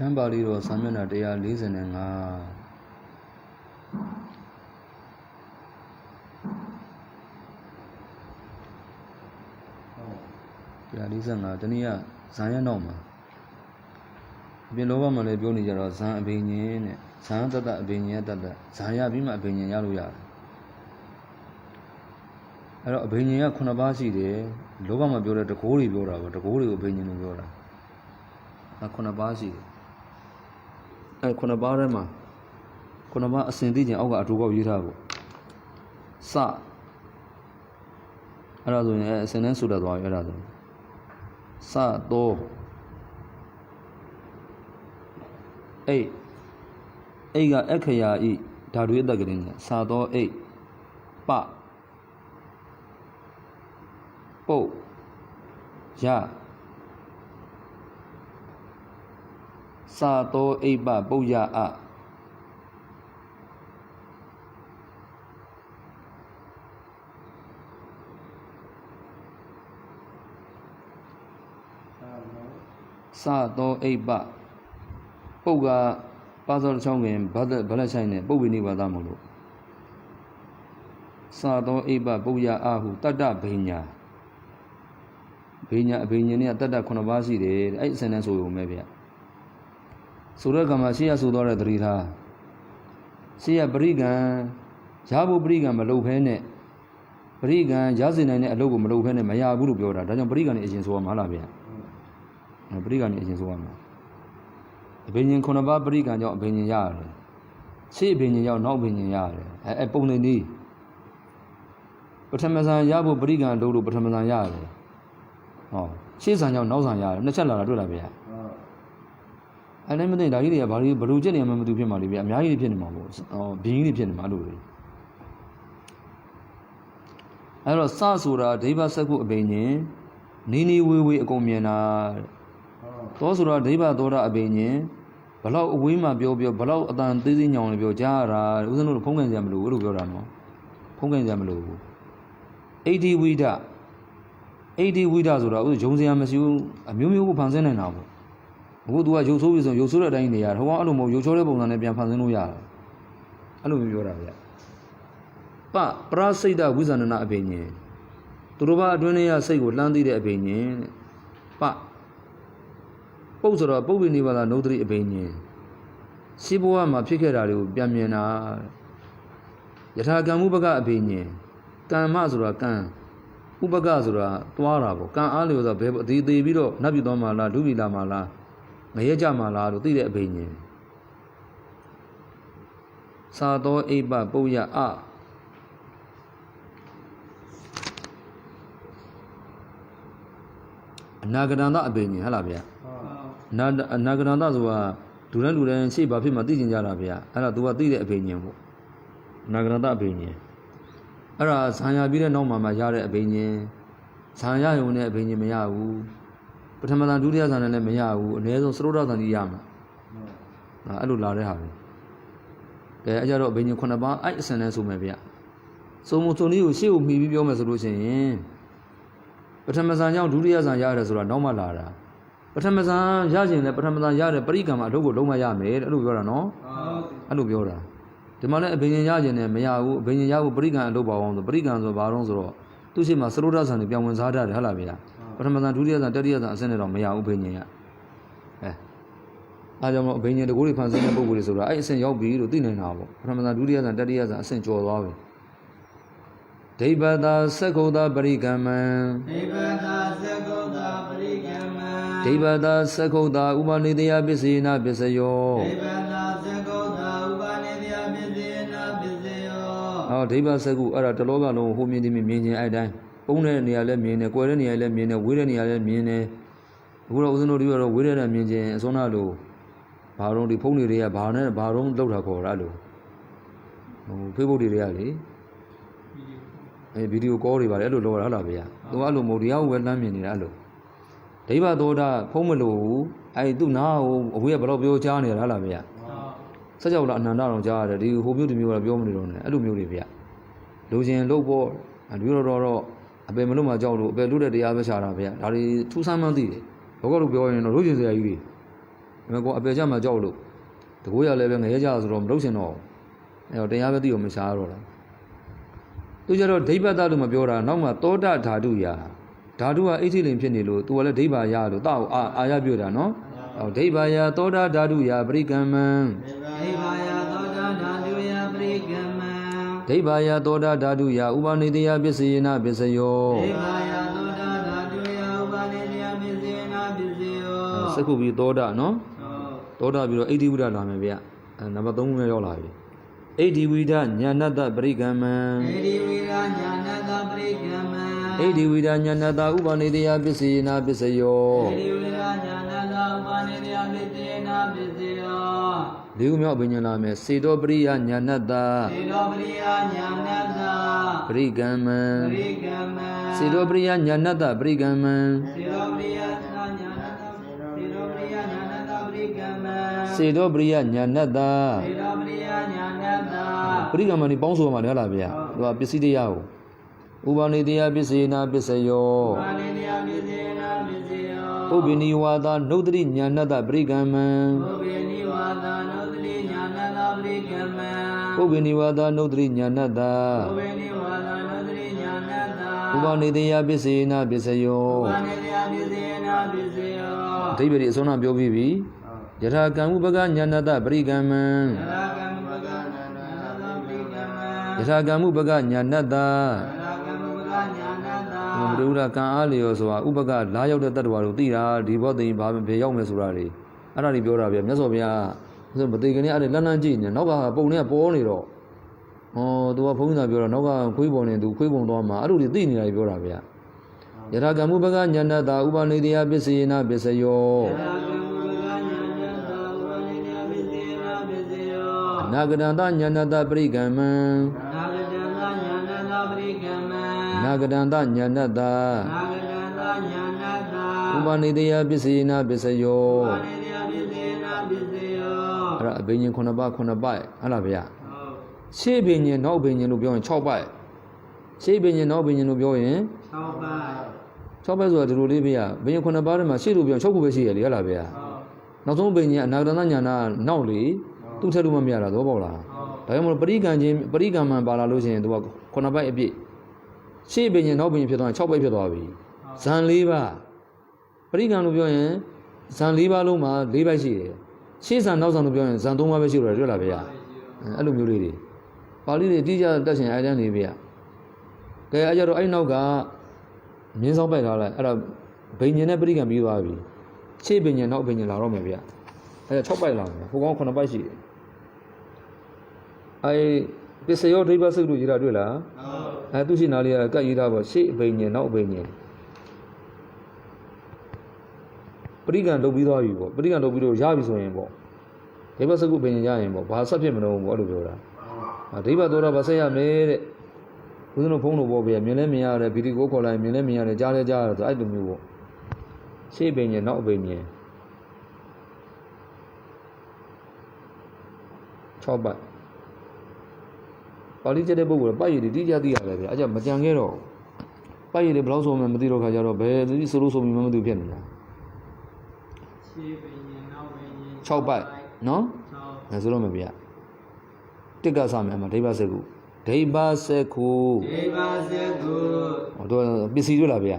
Patan Bali or Samana, they are listening. They are listening. Tania, Sayanoma. Below Malay Boni, San opinion, Santa opinion that Saya Bima opinion Yaluya. Opinion Kunabasi, the Logama Bura, the Kori Bura, the Kori opinion of Bura. A Kunabasi. A Kunabarama Kunaba ascending over to go Yitago. Sa Arado as an answer that way. Arado Sa do A Ega Ekaya E Tadu Dagrin Sa do A Pa Po Ya Sa to A ba Boya A Sa to A ba Boga Bazar Chongin Balasine Bobini Badamolo Sa to A ba Boya Ahu Tada Benya Benya Tada Konabasi de Aisenan so maybe. Suragama Sia Sudora Drita Sia Brigan Jabu Brigan Malopene Brigan Jazin and a logo Malopene Maya Burubura, Dajan Brigan agents or Malavia. A Brigan agents one. Opinion Konaba Brigan, your opinion yard. See opinion your no opinion yard. A pony. But Amazon Yabu Brigan Dodo Batamazan yard. Oh, she's on your nose on yard, Nachala Dulavia. I never did idea about it, but Rugeni and Mamadu Pimalivia, Mary Pinimos, or being the Pinimadu. I was Sasura, Deva Saku Abene, Nini Wee Gomiana, Tosura Deva Dora Abene, Balau Wima Biobio, Balau than Dizzy on Biojara, Uzano Pongan Yamalu, Urugorano, Pongan Yamalu. 80 Wida 80 Wida Zura, Josie Amasu, a Mumu Panzana now. Who do I use always on your Sura in the yard? Who are no more usual than a Biampanoya? I know you are. But Prasida was an opinion. Turuba Dunia say would land the opinion. But Posera Bobinivala Notary opinion. Sibua Mapicararu, Biamiana Yatagamubaga opinion. Can Mazura can Ubagazura, Tuarabo, can Alio the Bido, Nabidoma, Dubila Mala. Mayaja Mala, the opinion. Sado Eba Boya A Nagadanda opinion, Halabia. Nagadanda Zua, Duran, see Bafima Dizin Jarabia, Aladua the opinion. Nagadanda opinion. Ara Sanya Bida no Mama Yara opinion. Sanya Une opinion Mayau. But Hamadan Julias and Mayau, Nezo Sroda than the Yama. Alula Rehavi. The Ajaro opinion Conaba, I send us maybe. So Mutoni, she will be your resolution. But Hamazan Julias and Yaras or Noma Lara. But Hamazan Yajin, the Pataman Yara Parigama, Logo Loma Yame, Alubora no? Alubiora. The Mala opinion Yajin and Mayau, Benyabu Brigand and Loba on the Brigands of Barons or Tushima Srodas and the Biamans Hada Halavia. But I'm Julias and 30 years and Senator Maya opinion. I don't know opinion the Guri Panzana Bogus. I send your bill to dinner now. From Julias and 30 years and Saint Joe. Debada Sekoda Barigaman. Debada Sekoda Ubanidia Bizina Bisayo. Oh, Deba Segu are at the Loga, who made me meaning I die. Only near Lemine, Querenia Lemine, Wiria Lemine, who was no river of Wiria Mine, Sonado, Baron the Pony Rea Barner, Baron Dota Corado. People di reali. A video call about Elo Lord Alavia. Do Alo Moria well Namin Alo. Deva Doda Pomelo, I do now, we have a lot of Johnny Alavia. Such a lot of Jar, who built me a Biomilon, Alumivia. Losing low ball, and Euro, a Bemaluma Jolo, Beluda de Avesharavia, are 2 Samandi. Ogo in origin. मैं को अपे चमाကြောက်လို့တကိုးရလည်းပဲငရဲကြဆိုတော့မလုပ်ချင်တော့အဲ့တော့တရားပဲသိအောင်မရှားတော့လားသူကျတော့ဒိဗ္ဗတလို့မပြောတာနောက်မှသောတာဓာတုရာဓာတုကအဋ္ဌိလိန်ဖြစ်နေလို့သူကလည်းဒိဗ္ဗရာလို့တောက်အာရပြတာနော်ဒိဗ္ဗရာသောတာဓာတုရာပရိကမ္မံဒိဗ္ဗရာသောတာဓာတုရာပရိကမ္မံဒိဗ္ဗရာသောတာဓာတုရာဥပနိတယပစ္စယေနပစ္စယောဒိဗ္ဗရာသောတာဓာတုရာဥပနိတယပစ္စယေနပစ္စယောစကုပြီးသောတာနော်သောတာပြီးတော့ဣတိဝိဒလာမယ်ဗျနံပါတ်3ပဲရောက်လာပြီဣတိဝိဒညာဏတ္တပရိကမ္မံဣတိဝိဒညာဏတ္တပရိကမ္မံဣတိဝိဒညာဏတ္တဥပနိတယပစ္စယေနပစ္စယောဣတိဝိဒညာဏတ္တဥပနိတယပစ္စယေနပစ္စယောလေးခုမြောက်ပညာလာမယ်စေတောပရိယညာဏတ္တစေတောပရိယညာဏတ္တပရိကမ္မံပရိကမ္မံစေတောပရိယညာဏတ္တပရိကမ္မံစေတောပရိယညာဏတ္တစေတောပရိယညာဏတ္တစေတောပရိယညာဏတ္တပရိကမ္မဏီပေါင်းဆိုမှာလေဟုတ်လားဗျာသူကပစ္စည်းတရားကိုဥပနိတယပစ္စယေနပစ္စယောဥပနိတယပစ္စယေနပစ္စယောဥပ္ပနိဝါဒနုဒ္ဓရိညာဏတ္တပရိကမ္မံဥပ္ပနိဝါဒနုဒ္ဓရိညာဏတ္တပရိကမ္မံဥပ္ပနိဝါဒနုဒ္ဓရိညာဏတ္တဥပ္ပနိဝါဒနုဒ္ဓရိညာဏတ္တဥပနိတယပစ္စယေနပစ္စယောဥပနိတယပစ္စယေနပစ္စယောအဓိပ္ပာယ်အဆုံးအပြောပြီးပြီယထာကံဥပကညာဏတပရိကမ္မံယထာကံဥပကညာဏတမဒုရကံအားလျော်ဆိုတာဥပကလာရောက်တဲ့တ attva တို့သိတာဒီဘောသိရင်ဘာဘယ်ရောက်မယ်ဆိုတာတွေအဲ့ဒါတွေပြောတာဗျမြတ်စွာဘုရားဆိုမသိခင်နဲ့အဲ့ဒါလန်းလန်းကြည့်နေနောက်ကပုံနဲ့ပေါ်နေတော့သူကဘုန်းကြီးကပြောတော့နောက်ကခွေးပုံနေသူခွေးပုံသွားမှာအဲ့လိုတွေသိနေတာတွေပြောတာဗျယထာကံဥပကညာဏတဥပနိတယပစ္စယေနပစ္စယောနာဂတန္တညာဏတပရိကမ္မံနာဂတန္တညာဏတဥပနိတယပစ္စယေနပစ္စယောအဲ့ဒါအဘိညာဉ်9ပါး9ပါးဟုတ်လားဗျာရှေ့ဘိညာဉ်နောက်ဘိညာဉ်လို့ပြောရင်6ပါးရှေ့ဘိညာဉ်နောက်ဘိညာဉ်လို့ပြောရင်6ပါး6ပါးဆိုတာဒီလိုလေးဗျာဘိညာဉ်9ပါးထဲမှာရှေ့လို့ပြောရင်6ခုပဲရှိရလေဟုတ်လားဗျာနောက်ဆုံးဘိညာဉ်အနာဂတန္တညာဏနောက်လေသူ့ထက်လို့မရတာသဘောပေါက်လားဒါကြောင့်မလို့ပရိကံမှန်ပါလာလို့ရှိရင်သူက9ပိုက်အပြည့်ရှေ့ပင်ရင်နောက်ပင်ဖြစ်သွားရင်6ပိုက်ဖြစ်သွားပြီဇန်4ပါးပရိကံလို့ပြောရင်ဇန်4ပါးလုံးမှာ4ပိုက်ရှိတယ်ရှေ့ဇန်နောက်ဇန်လို့ပြောရင်ဇန်3ပါးပဲရှိတယ်တွေ့လားဗျာအဲ့လိုမျိုးလေးတွေပါဠိတွေအတိအကျတက်ရှင်အဲ့တန်းနေဗျာကဲအဲ့ကြတော့အဲ့နောက်ကမြင်းဆောင်ပိုက်ထားလိုက်အဲ့ဒါဘိညာဉ်နဲ့ပရိကံပြီးသွားပြီရှေ့ပင်ရင်နောက်ပင်ရင်လာတော့မယ်ဗျာအဲ့6ပိုက်လာမယ်ဟိုကောင်9ပိုက်ရှိတယ်ပစ္စယောဒိဗ္ဗစုလို့ရေးတာတွေ့လားဟုတ်သူရှိနာလေးကကတ်ရေးတာပေါ့ရှေ့အဘိညာဉ်နောက်အဘိညာဉ်ပရိကံလုပ်ပြီးသွားပြီပေါ့ပရိကံလုပ်ပြီးတော့ရပြီဆိုရင်ပေါ့ဒိဗ္ဗစုအဘိညာဉ်ရရင်ပေါ့ဘာဆက်ဖြစ်မလို့ပေါ့အဲ့လိုပြောတာဒိဗ္ဗသောတာဗဆက်ရမယ်တဲ့ဦးဇင်းတို့ဖုန်းလို့ပေါ့ဗျာမြင်လဲမြင်ရတယ်ဗီဒီယိုခေါ်လိုက်မြင်လဲမြင်ရတယ်ကြားလဲကြားရတယ်ဆိုအဲ့လိုမျိုးပေါ့ရှေ့အဘိညာဉ်နောက်အဘိညာဉ်6ပိုက်ပါဠိကျတဲ့ပုဂ္ဂိုလ်ကပိုက်ရည်တိကျသိရတယ်ဗျအဲ့ကြမကြံခဲ့တော့ပိုက်ရည်ဘယ်လောက်ဆိုမှမသိတော့ခါကြတော့ဘယ်သူဆိုလို့ဆိုပြီးမှမသိဖြစ်နေတာရှေးပင်ရင်နောက်ပင်ရင်6ပိုက်နော်6ဆိုတော့မဗျတစ်ကစမယ်မှာဒိဗ္ဗစကုဒိဗ္ဗစကုဟောတော့ပစ္စည်းတွေ့လားဗျ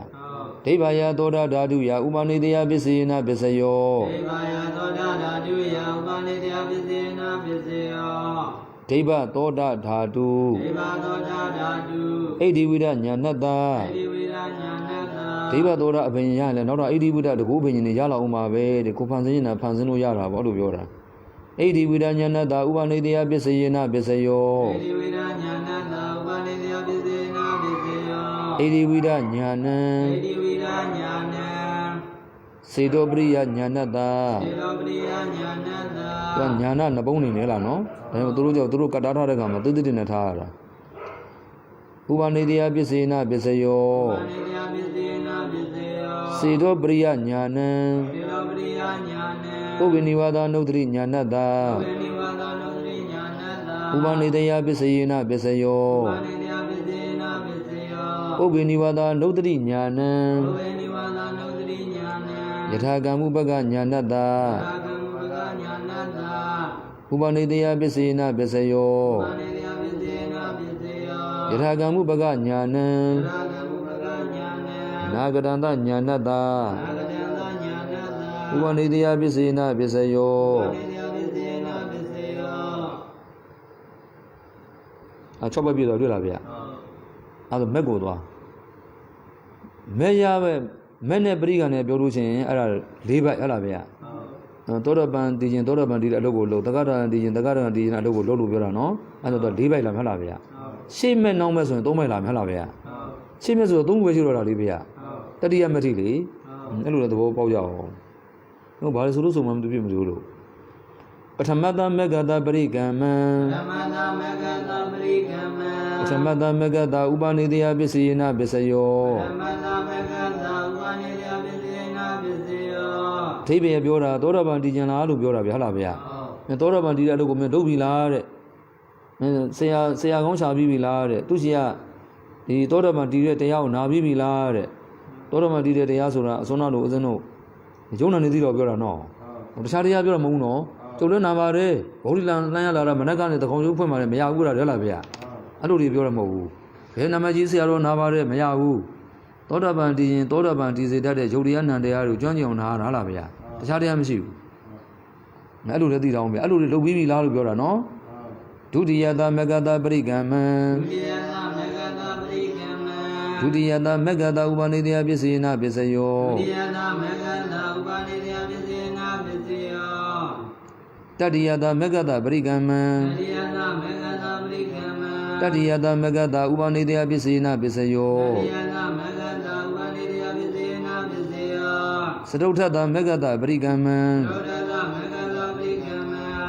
ဒိဗ္ဗယသောတာဓာတုယဥပနိတယပစ္စယေနပစ္စယောဒိဗ္ဗယသောတာဓာတုယဥပနိတယပစ္စယေနပစ္စယောဒိဗ္ဗသောတာဓာတုဒိဗ္ဗသောတာဓာတုဣတိဝိဒညာဏတ္တဣတိဝိဒညာဏတ္တဒိဗ္ဗသောတာအဘိညာဉ်ရရင်လည်းနောက်တော့ဣတိဝိဒတကူအဘိညာဉ်တွေရလာအောင်ပါပဲတဲ့ကိုဖန်ဆင်းနေတာဖန်ဆင်းလို့ရတာပေါ့လို့ပြောတာဣတိဝိဒညာဏတ္တဥပနိတယပစ္စယေနပစ္စယောဣတိဝိဒညာဏတ္တဥပနိတယပစ္စယေနပစ္စယောဣတိဝိဒညာဏံဣတိဝိဒညာဏံစေတောပရိယညာဏတ္တစေတောပရိယညာဏတ္တသူကညာဏနှစ်ပုံးနေလေလားနော်ဒါပေမဲ့သူတို့ကြောင့်သူတို့ကတ်တားထားတဲ့ခါမှာတိတိနဲ့ထားရတာဥပနိတယပစ္စယေနပစ္စယောဥပနိတယပစ္စယေနပစ္စယောစေတောပရိယညာဏံစေတောပရိယညာဏံပုဗ္ဗနိဝါဒနုဒ္ဓရိညာဏတ္တပုဗ္ဗနိဝါဒနုဒ္ဓရိညာဏတ္တဥပနိတယပစ္စယေနပစ္စယောဥပနိတယပစ္စယေနပစ္စယောပုဗ္ဗနိဝါဒနုဒ္ဓရိညာဏံပုဗ္ဗနိဝါဒနုဒ္ဓရိညာဏံယထာကံဥပကညာဏတ္တယထာကံဥပ ဥပနိတယပစ္စေနပစ္စယောယထာကံမှုပကညာနံနာဂတန္တညာနတ္တဥပနိတယပစ္စေနပစ္စယော6ပဲပြည့်တော့တွေ့လားဗျအဲ့ဒါမက်ကိုသွားမဲ့ရပဲမဲ့နဲ့ပရိကံနဲ့ပြောလို့ရှိရင်အဲ့ဒါ၄ဘက်ဟုတ်လားဗျသောတပန်တည်ခြင်းသောတပန်တည်တဲ့အလုပ်ကိုလုပ်တက္ကရာတည်ခြင်းတက္ကရာတည်ခြင်းအလုပ်ကိုလုပ်လို့ပြောတာနော်အဲ့တော့၄ဘက်လာဟုတ်လားဗျရှေ့မဲ့နောက်မဲ့ဆိုရင်၃ဘက်လာဟုတ်လားဗျရှေ့မဲ့ဆိုတော့၃ဘက်ရှိတော့တာလေးဗျတတိယမတိလေအဲ့လိုလည်းသဘောပေါက်ရအောင်ဟုတ်ဘာလဲဆိုလို့ဆိုမှမသိပြမလို့ပထမတမဂ္ဂတပရိကမ္မံပထမတမဂ္ဂတဥပနိတယပစ္စယေနပစ္စယောအဓိပ္ပာယ်ပြောတာသောတာပန်တည်ကြလားလို့ပြောတာဗျဟုတ်လားဗျသောတာပန်တည်တဲ့အလုပ်ကိုမင်းလုပ်ပြီလားတဲ့ဆရာကောင်းရှာပြီးပြီလားတဲ့သူရှိကဒီသောတာပန်တည်တဲ့တရားကိုနာပြီးပြီလားတဲ့သောတာပန်တည်တဲ့တရားဆိုတာအစွမ်းနာလို့ဦးဇင်းတို့ယုံနာနေသိတော့ပြောတာနော်တခြားတရားပြောတာမဟုတ်ဘူးနော်ကျုပ်လည်းနာပါတယ်ဗောဓိလန်လှမ်းရလာတာမနက်ကနေတကောင်ရုပ်ဖွင့်ပါတယ်မရဘူးလားဟုတ်လားဗျအဲ့လိုတွေပြောတာမဟုတ်ဘူးဘယ်နာမကြီးဆရာတော်နာပါတယ်မရဘူးသောတာပန်တည်ရင်သောတာပန်တည်စေတတ်တဲ့ယုတ်တရားနံတရားကိုကျွမ်းကျင်အောင်နားလားဗျတခြားတရားမရှိဘူးအဲ့လိုလည်းသိတော့ဗျအဲ့လိုတွေလုပ်ပြီးပြီလားလို့ပြောတာနော်ဒုတိယသမဂ္ဂတပရိကမ္မံဒုတိယသမဂ္ဂတဥပနိတယပစ္စေနပစ္စယောတတိယသမဂ္ဂတပရိကမ္မံတတိယသမဂ္ဂတဥပနိတယပစ္စေနပစ္စယောစတုထသမဂ္ဂတပရိကမ္မံ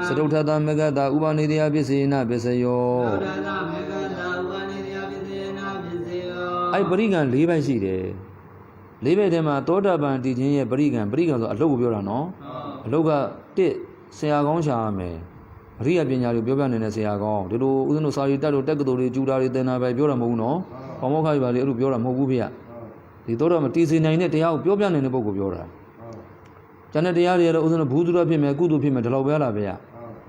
စတုထသမဂ္ဂတဥပနိတယပစ္စေနပစ္စယောအဲ့ပရိကံ၄ဘက်ရှိတယ်၄ဘက်ထဲမှာသောတာပန်တည်ခြင်းရဲ့ပရိကံဆိုအလုပ်ကိုပြောတာနော်အလုပ်က1ဆရာကောင်းရှာရမယ်အရိယပညာတွေပြောပြနေတဲ့ဆရာကောင်းဒီလိုဦးဇင်းတို့စာရီတက်လို့တက္ကသိုလ်တွေကျူတာတွေသင်တာပဲပြောတာမဟုတ်ဘူးနော်ဘောမောခကြီးပါလေအဲ့လိုပြောတာမဟုတ်ဘူးဖေဒီသောတာပန်တည်စေနိုင်တဲ့တရားကိုပြောပြနေတဲ့ပုဂ္ဂိုလ်ပြောတာကျန်တဲ့တရားတွေကတော့ဦးဇင်းတို့ဘူးသူရဖြစ်မယ်ကုသိုလ်ဖြစ်မယ်ဒီလောက်ပဲလားဗျ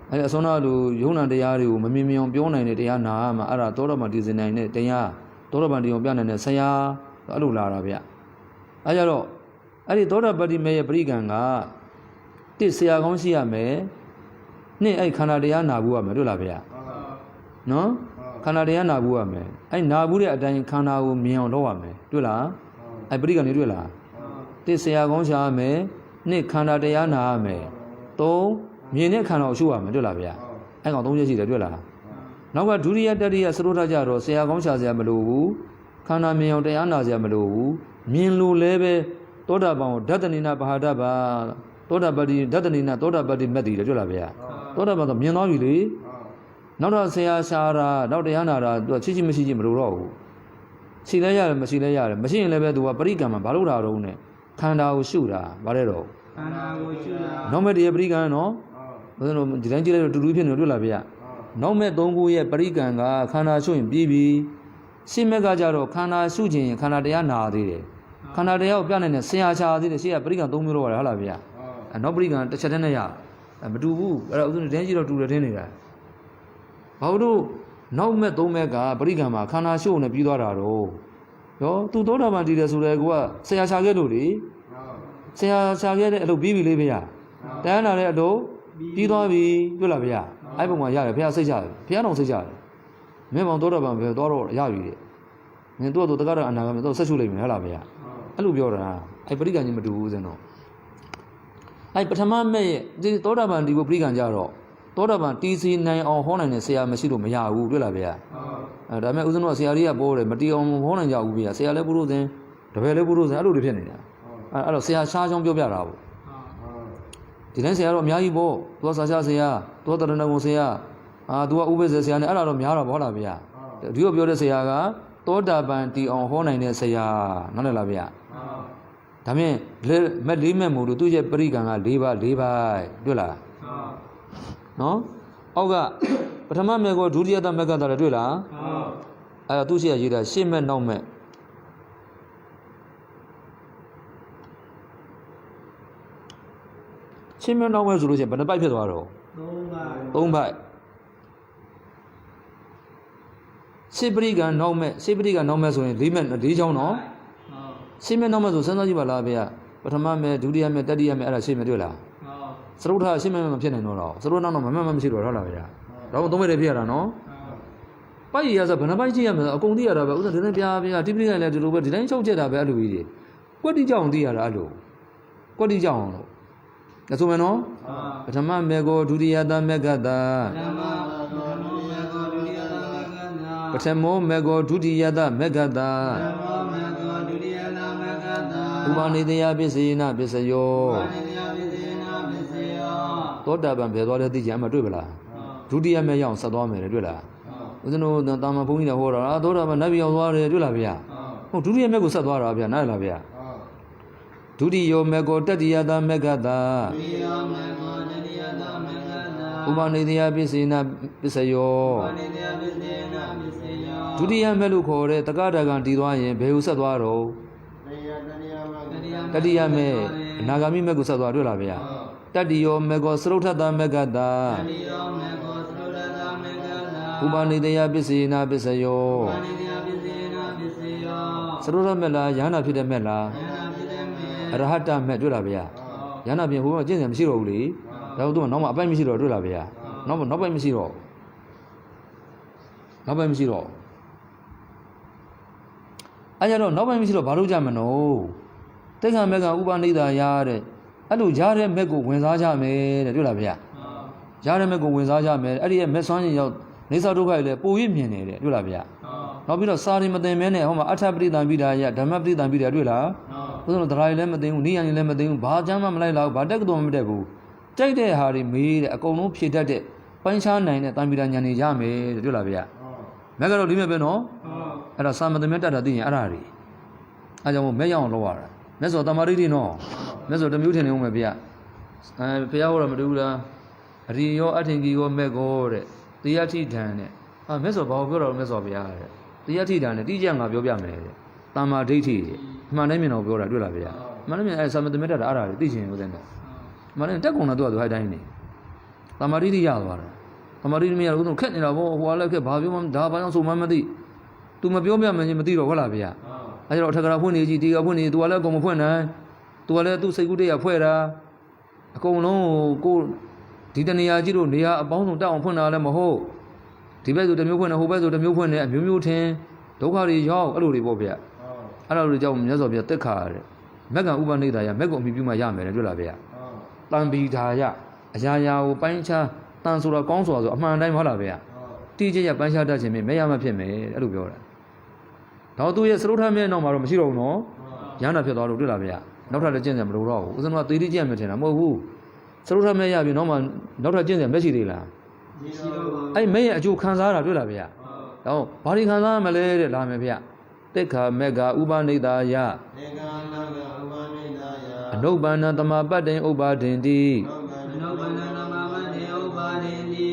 အဲ့ဒီအစွမ်းနာလူယုံနာတရားတွေကိုမမြင်မြင်အောင်ပြောနိုင်တဲ့တရားနာမှာအဲ့ဒါသောတာပန်တည်စေနိုင်တဲ့တရားသောတာပန်တည်အောင်ပြနိုင်တဲ့ဆရာအဲ့လိုလာတာဗျအဲ့ကြတော့အဲ့ဒီသောတာပတ္တိမေရဲ့ပရိကံက1ဆရာကောင်းရှိရမယ်2အဲ့ခန္ဓာတရားနာဘူးရမယ်တွေ့လားဗျနော်ခန္ဓာတရားနာဘူးရမယ်အဲ့နာဘူးတဲ့အတိုင်းခန္ဓာကိုမြင်အောင်လုပ်ရမယ်တွေ့လားအဲ့ပရိကံနေတွေ့လား1ဆရာကောင်းရှာရမယ်2ခန္ဓာတရားနာရမယ်3မြင်တဲ့ခန္ဓာကိုရှုရမယ်တွေ့လားဗျအဲ့ကောင်3ချက်ရှိတယ်တွေ့လားနောက်ကဒုတိယတတိယစရိုးထကြတော့ဆရာကောင်းရှာစရာမလိုဘူးခန္ဓာမြင်အောင်တရားနာစရာမလိုဘူးမြင်လို့လည်းပဲသောတာပန်ကိုဓတ္တနိနာဘာဒဘာသောတာပတ္တိဓတ္တနိနာသောတာပတ္တိမက်တည်တယ်တွေ့လားဗျာသောတာပန်ဆိုမြင်သွားပြီလေနောက်တော့ဆရာရှာတာနောက်တရားနာတာသူကချစ်မရှိမလိုတော့ဘူးရှိလဲရတယ်မရှိလဲရတယ်မရှိရင်လည်းပဲသူကပရိကံမှာဘာလို့တာတော့နဲ့ခန္ဓာကိုရှုတာဗါတဲ့တော့ခန္ဓာကိုရှုတာနောက်မဲ့တည်းပရိကံနော်ဘယ်လိုဒီတိုင်းကြည့်လိုက်တော့တူတူဖြစ်နေတွေ့လားဗျာနောက်မဲ့3ခုရဲ့ပရိကံကခန္ဓာရှုရင်ပြီးပြီရှင်းမဲ့ကကြတော့ခန္ဓာရှုခြင်းခန္ဓာတရားနာသေးတယ်ခန္ဓာတရားကိုပြနိုင်တဲ့ဆရာရှာသေးတယ်ရှေ့ကပရိကံ3မျိုးတော့ဟုတ်လားဗျာနောက်ပရိကံတစ်ချက်တည်းနဲ့ရမတူဘူးအဲ့တော့ဥစဉ်တင်းကြည့်တော့တူတယ်ထင်းနေတာဘာလို့နောက်မဲ့3မဲ့ကပရိကံမှာခန္ဓာရှုနေပြီးသွားတာတော့ရောသူသောတာပန်တည်တယ်ဆိုတဲ့ကောဆရာရှာခဲ့လို့လေဆရာရှာခဲ့တဲ့အလုပ်ပြီးပြီလေဗျာတရားနာတဲ့အလုပ်ပြီးသွားပြီတွေ့လားဗျာအဲ့ပုံမှာရတယ်ဘုရားစိတ်ချတယ်ဘုရားတော်စိတ်ချတယ်မင်းမောင်သောတာပန်ပဲသွားတော့ရပြီတဲ့မင်းတို့တက္ကရာအနာကမင်းတို့ဆက်ရှုလိုက်မယ်ဟုတ်လားဗျာအဲ့လိုပြောတာအဲ့ပရိကံကြီးမတူဘူးစင်တော့အဲ့ပထမမဲ့ရဲ့ဒီသောတာပန်ဒီကိုပရိကံကြတော့သောတာပန်တီးစီနိုင်အောင်ဟောနိုင်တဲ့ဆရာမရှိလို့မရဘူးတွေ့လားဗျာအဲ့ဒါမဲ့ဦးဇင်းတို့ဆရာကြီးကပိုးတယ်မတီးအောင်ဟောနိုင်ကြဘူးဗျာဆရာလည်းပုရုဇဉ်တပည့်လည်းပုရုဇဉ်အဲ့လိုတွေဖြစ်နေတာအဲ့တော့ဆရာရှားချောင်းပြောပြတာပေါ့ဒီတိုင်းဆရာတော့အများကြီးပေါ့သူကစာချဆရာသူကတရဏဂုံဆရာသူကဥပ္ပဇ္ဇဆရာနဲ့အဲ့ဒါတော့များတော့ဗောလားဗျာဒီကိုပြောတဲ့ဆရာကသောတာပန်တီအောင်ဟောနိုင်တဲ့ဆရာနားလည်လားဗျာဒါမြင်မက်လေးမဲ့မို့လို့သူရဲ့ပရိကံက4ပါးတွေ့လားနော်အောက်ကပထမမဲ့ကောဒုတိယသမက်ကတာလည်းတွေ့လားအဲ့ဒါသူရှိရရေးတာရှေ့မဲ့နောက်မဲ့ရှင်းမနောက်မဲ့ဆိုလို့ရှိရင်ဘယ်နှပိုက်ဖြစ်သွားတော့ 3ဘိုက်စေပရိကနောက်မဲ့စေပရိကနောက်မဲ့ဆိုရင်4မဲ့4ချောင်းနော်စေမဲ့နောက်မဲ့ဆိုစဉ်းစားကြည့်ပါလားဗျာပထမမဲ့ဒုတိယမဲ့တတိယမဲ့အဲ့ဒါရှေ့မဲ့တွေ့လားသရုပ်ထားရှေ့မဲ့မဖြစ်နိုင်တော့သရုပ်နောက်တော့မမရှိတော့ဟုတ်လားဗျာတော့3မဲ့တည်းဖြစ်ရတာနော်ပိုက်ရဆိုဘယ်နှပိုက်ကြည့်ရမလဲအကုန်သိရတာပဲဥစ္စာဒီနေ့ပြားတိပိဋကလည်းဒီလိုပဲဒီတိုင်းချုပ်ချက်တာပဲအဲ့လိုကြီးတွေကွက်တိကြောင်သိရတာအဲ့လိုကွက်တိကြောင်လို့ကဆိုမယ်နော်ပထမမေကိုဒုတိယတမေကတာပထမောမေကိုဒုတိယတမေကတာဥပနိတယပစ္စေနပစ္စယောသောတာပန်ဘယ်သွားလဲသိကြမှာတွေ့ပလားဒုတိယမေရောက်ဆက်သွားမယ်တွေ့လားဦးဇင်းတို့တာမန်ဘုန်းကြီးတွေဟောတာသောတာပန်နတ်ပြည်ရောက်သွားတယ်တွေ့လားဗျာဟုတ်ဒုတိယမေကိုဆက်သွားတာဗျာနားလားဗျာဒုတိယမေကိုတတိယတမေကတာဥပနိတယပစ္စေနပစ္စယောဒုတိယမေလို့ခေါ်တဲ့တက္ကတာကံတည်သွားရင်ဘယ်ကိုဆက်သွားတော့တတိယမေအနာဂါမိမေကိုဆက်သွားတွေ့လားဗျာတတိယမေကိုသရုတ်ထတမေကတာဥပနိတယပစ္စေနပစ္စယောသရုတ်ထမေလားယန္နာဖြစ်တဲ့မေလားအရဟတမေတွေ့လားဗျာယန္နာပြင်ဟိုကအကျင့်စံမရှိတော့ဘူးလေဒါတို့ကနောက်မှအပိုက်မရှိတော့တွေ့လားဗျာနောက်ပိုက်မရှိတော့နောက်ပိုက်မရှိတော့အဲကြတော့နောက်ပိုက်မရှိတော့ဘာလို့ကြမလို့တိက္ခာမေကဥပနိဒာရတဲ့အဲ့လိုရားတဲ့မက်ကိုဝင်စားကြမယ်တဲ့တွေ့လားဗျာရားတဲ့မက်ကိုဝင်စားကြမယ်အဲ့ဒီရဲ့မက်ဆွမ်းရင်ရောက်နေသာဒုက္ခတွေလည်းပိုရမြင်နေတယ်တွေ့လားဗျာနောက်ပြီးတော့စာရီမသိမဲနဲ့ဟောမှာအထပရိသံပိဒါယဓမ္မပရိသံပိဒါတွေ့လားဘုရားတို့တရားတွေလည်းမသိဘူးနိယံတွေလည်းမသိဘူးဘာချမ်းမှမလိုက်တော့ဘာတက်ကတော်မတက်ဘူးကြိုက်တဲ့ဟာတွေမေးတဲ့အကုန်လုံးဖြေတတ်တဲ့ပိုင်းခြားနိုင်တဲ့တံပိဒါဉာဏ်တွေရမယ်တဲ့တွေ့လားဗျာမက်ကတော့ဒီမဲ့ပဲနော်အဲ့ဒါစာမသိမဲတတ်တာသိရင်အဲ့ဒါတွေအဲကြောင့်မို့မက်ရအောင်လုပ်ရတာမက်ဆိုတမာရိတိနော်မက်ဆိုတမျိုးထင်နေဦးမယ်ဗျာဘုရားဟောတာမတူဘူးလားအရိယောအထင်ကြီးရောမက်ကောတဲ့တရားထိဓာန်တဲ့မက်ဆိုဘာကိုပြောတော့မက်ဆိုဗျာတဲ့တရားထိဓာန်နဲ့တိကျငါပြောပြမယ်တဲ့တမာဒိဋ္ဌိအမှန်တိုင်းမြင်တော့ပြောတာတွေ့လားဗျာအမှန်တိုင်းမြင်စာမသိမဲတတ်တာအဲ့ဒါတွေသိချင်ဦးတဲ့နော်အမှန်တိုင်းတက်ကုန်တာသူကဟိုက်တိုင်းနေတမာရိတိရသွားတာတမာရိတိမရဘူးသူခက်နေတာဗောဟိုကလည်းခက်ဘာပြောမှဒါဘာကြောင့်ဆိုမှမသိသူမပြောပြမှမသိတော့ဟုတ်လားဗျာအဲဒါတော့ထက်ကရာဖွင့်နေကြည့်ဒီကဖွင့်နေသူကလည်းအကုန်မဖွင့်နိုင်သူကလည်းသူ့စိတ်ကူးတရားဖွဲ့တာအကုန်လုံးကိုဒီတနေရာကြည့်လို့နေရာအပေါင်းစုံတက်အောင်ဖွင့်တာလည်းမဟုတ်ဒီဘက်ဆိုတစ်မျိုးဖွင့်နေဟိုဘက်ဆိုတစ်မျိုးဖွင့်နေအမျိုးမျိုးထင်ဒုက္ခတွေရောက်အဲ့လိုတွေပေါ့ဗျာအဲ့လိုတွေကြောင့်မြတ်စွာဘုရားတက်ခါတဲ့မက်ကံဥပနိဒာယမက်ကိုအမိပြုမှရမယ်တွေ့လားဗျာတံပိဓာယအရာရာကိုပိုင်းခြားတန်ဆိုတာကောင်းဆိုတာဆိုအမှန်တိုင်းမဟုတ်လားဗျာတိကျကျပိုင်းခြားတတ်ခြင်းမရမဖြစ်မယ်အဲ့လိုပြောတာတော့သူရဲ့သရုတ်ထမဲ့နောက်မှာတော့မရှိတော့ဘူးနော်ရဟန္တာဖြစ်သွားလို့တွေ့လားဗျာနောက်ထပ်လည်းကျင့်ကြံမလို့တော့ဘူးဦးဇင်းကသေတိကျင့်မယ်ထင်တာမဟုတ်ဘူးသရုတ်ထမဲ့ရပြီနောက်မှနောက်ထပ်ကျင့်ကြံမရှိသေးလားမရှိတော့ဘူးအဲ့မဲရဲ့အကျိုးခံစားတာတွေ့လားဗျာတော့ဘာတွေခံစားရမလဲတဲ့လာမယ်ဗျာတိက္ခာမေကဥပနိဒာယတေက္ခာမေကဥပနိဒာယအနုပ္ပန္နတမပတ္တိဥပါဒင်တိအနုပ္ပန္နတမပတ္တိဥပါဒင်တိ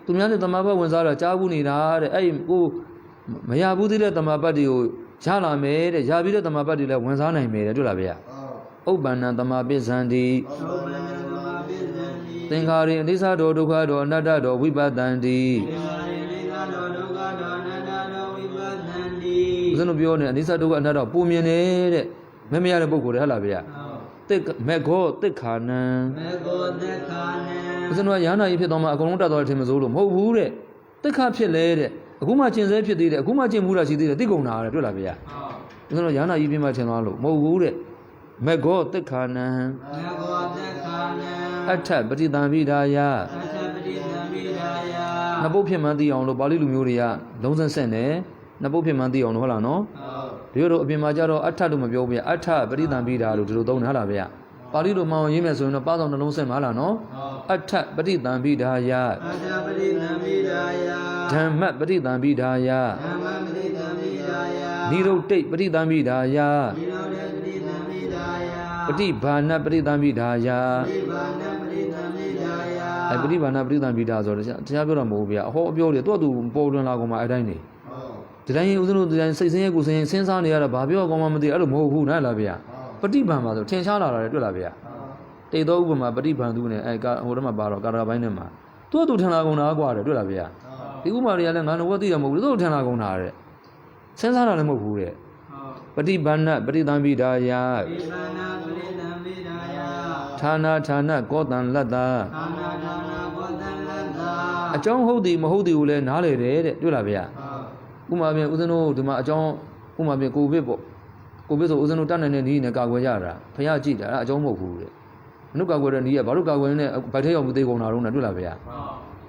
သူများတဲ့တမပတ်ဝင်စားတော့ကြားဘူးနေတာတဲ့အဲ့ကိုမရဘူးသေးတဲ့တမပတ်တွေကိုရလာမယ်တဲ့ရပြီးတဲ့တမပတ်တွေလည်းဝင်စားနိုင်မယ်တဲ့တွေ့လားဗျာဥပ္ပန္နတမပစ္ဆန္တိသင်္ခါရိအနိစ္စတောဒုက္ခတောအနတ္တတောဝိပဿန္တိဦးဇင်းတို့ပြောနေအနိစ္စဒုက္ခအနတ္တပုံမြင်နေတဲ့မမရတဲ့ပုဂ္ဂိုလ်တွေဟုတ်လားဗျာတစ်မေခောတစ်ခါနံမေခောတစ်ခါနံဦးဇင်းတို့ကရဟနာကြီးဖြစ်တော့မှအကုန်လုံးတတ်သွားတယ်ထင်မစိုးလို့မဟုတ်ဘူးတဲ့တစ်ခါဖြစ်လဲတဲ့အခုမှကျင်ဆဲဖြစ်သေးတယ်အခုမှကျင်မှုတာရှိသေးတယ်သိကုန်တာတဲ့တွေ့လားဗျာဦးဇင်းတို့ရဟနာကြီးပြင်မှထင်သွားလို့မဟုတ်ဘူးတဲ့မေခောတစ်ခါနံမေခောတစ်ခါနံအထပတိတံပိဒါယအထပတိတံပိဒါယနှစ်ပုတ်ဖြစ်မှန်းသိအောင်လို့ပါဠိလူမျိုးတွေကလုံးစက်ဆက်နေနှစ်ပုတ်ဖြစ်မှန်းသိအောင်လို့ဟုတ်လားနော်ဒီလိုအပြင်မှာကြတော့အထလို့မပြောဘူးဗျအထပရိသံပိဒါလို့ဒီလိုသုံးတယ်ဟုတ်လားဗျပါဠိလိုမှောင်ရေးမယ်ဆိုရင်တော့ပါးဆောင်နှလုံးဆက်မှာလားနော်အထပရိသံပိဒါယအထပရိသံပိဒါယဓမ္မပရိသံပိဒါယဓမ္မပရိသံပိဒါယနိရုဒ္ဓိပရိသံပိဒါယနိရုဒ္ဓိပရိသံပိဒါယပฏิဘာဏပရိသံပိဒါယပฏิဘာဏပရိသံပိဒါယပฏิဘာဏပရိသံပိဒါဆိုတော့တရားပြောတော့မဟုတ်ဗျအဟောအပြောတွေသူ့အတူပေါ်လွင်လာကုန်မှာအဲ့တိုင်းနေဒီတိုင်းဦးဇင်းတို့ဒီတိုင်းစိတ်ဆင်းရဲကိုယ်ဆင်းရဲစဉ်းစားနေရတာဘာပြောကောင်းမှမသိအဲ့လိုမဟုတ်ဘူးနားလားဗျာပฏิပန်ပါဆိုထင်ရှားလာတာတွေ့လားဗျာ တေတော့ဥပမာပฏิပန်သူနဲ့အဲဟိုတမှာပါတော့ကာရာပိုင်းနဲ့မှာသူထန်လာကုန်တာကွာတဲ့တွေ့လားဗျာဒီဥမာတွေကလည်းငါတော့သိရမဟုတ်ဘူးသူထန်လာကုန်တာတဲ့စဉ်းစားတာလည်းမဟုတ်ဘူးတဲ့ပฏิပန်နပฏิသံပိဒါယဌာနကောတံလတ္တာအကြောင်းဟုတ်သည်မဟုတ်သည်ကိုလည်းနားလေတယ်တဲ့တွေ့လားဗျာဥမာပြင်ဦးဇင်းတို့ဒီမှာအကြောင်းဥမာပြင်ကိုဗစ်ပေါ့ကိုဗစ်ဆိုဦးဇင်းတို့တတ်နိုင်တဲ့နည်းနဲ့ကာကွယ်ကြတာဖះကြည့်တာအဲ့အကြောင်းမဟုတ်ဘူးတဲ့မင်းတို့ကာကွယ်တဲ့နည်းကဘာလို့ကာကွယ်နေဗိုက်ထဲရောက်မှုသေးကုန်တာတော့နဲ့တွေ့လားဗျာ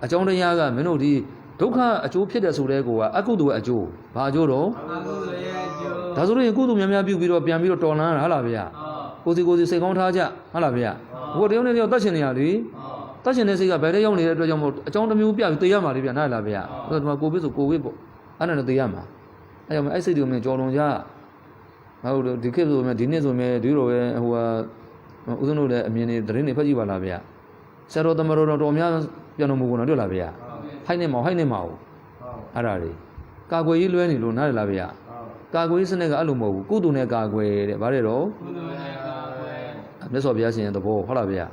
အကြောင်းတရားကမင်းတို့ဒီဒုက္ခအကျိုးဖြစ်တဲ့ဆိုတဲ့ကိုကအကုသိုလ်ရဲ့အကျိုးဘာအကျိုးတော့အကုသိုလ်ရဲ့အကျိုးဒါဆိုရင်ကုသိုလ်များများပြုပြီးတော့ပြန်ပြီးတော့တော်လန်းတာဟုတ်လားဗျာကိုစီစိတ်ကောင်းထားကြဟုတ်လားဗျာဘုရားတယောက်နဲ့တယောက်တတ်ရှင်နေရလေတတ်ရှင်တဲ့စိတ်ကဘယ်ထဲရောက်နေတဲ့အတွက်ကြောင့်မို့အကြောင်းတစ်မျိုးပြပြီးသိရမှာလေဗျာနားလားဗျာဟိုဒီမှာကိုဗစ်ဆိုကိုဗစ်ပေါ့အဲ့ဒါနဲ့သိရမှာအဲ့ကြောင့်အဲ့စိတ်တွေမင်းကြော်လွန်ကြဟုတ်ဒီခေတ်ဆိုမြဲဒီနေ့ဆိုမြဲဒီလိုပဲဟိုဦးဇင်းတို့လည်းအမြင်တွေသတင်းတွေဖတ်ကြည့်ပါလားဗျာဆရာတော်တမတော်တော်များပြန်တော်မူကုန်တော့တွေ့လားဗျာဟိုက်နေမအောင်အဲ့ဒါတွေကာကွယ်ရေးလွဲနေလို့နားလားဗျာကာကွယ်ရေးစနစ်ကအဲ့လိုမဟုတ်ဘူးကုသိုလ်နဲ့ကာကွယ်တဲ့ဗါတဲ့တော့ကုသိုလ်နဲ့ကာကွယ်မြတ်စွာဘုရားရှင်ရဲ့သဘောဟုတ်လားဗျာ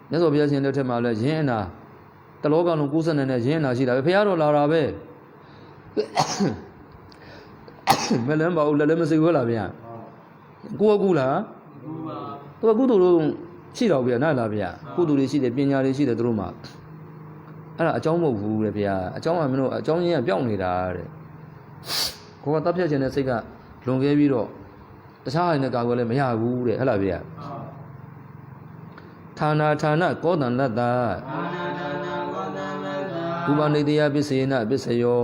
မြတ်စွာဘုရားရှင်လက်ထက်မှာလဲရင်းအနာတလောကလုံး90နဲ့ရင်းအနာရှိတာပဲဘုရားတော်လာတာပဲမလန်းပါဘူးလက်လည်းမစိတ်ဘူးလားဗျာကိုကူလားသူကကုသိုလ်လို့ရှိတော့ဗျာနားလားဗျာကုသိုလ်တွေရှိတယ်ပညာတွေရှိတယ်သူတို့မှာအဲ့ဒါအကြောင်းမဟုတ်ဘူးတဲ့ဗျာအကြောင်းကမင်းတို့အကြောင်းရင်းကပြောင်းနေတာတဲ့ကိုကတပ်ဖြတ်ခြင်းတဲ့စိတ်ကလွန်ခဲ့ပြီးတော့တခြားဟာနဲ့ကာကွယ်လည်းမရဘူးတဲ့ဟဲ့လားဗျာဌာနကောတံလတ္တာဥပနိတယပစ္စေနပစ္စယော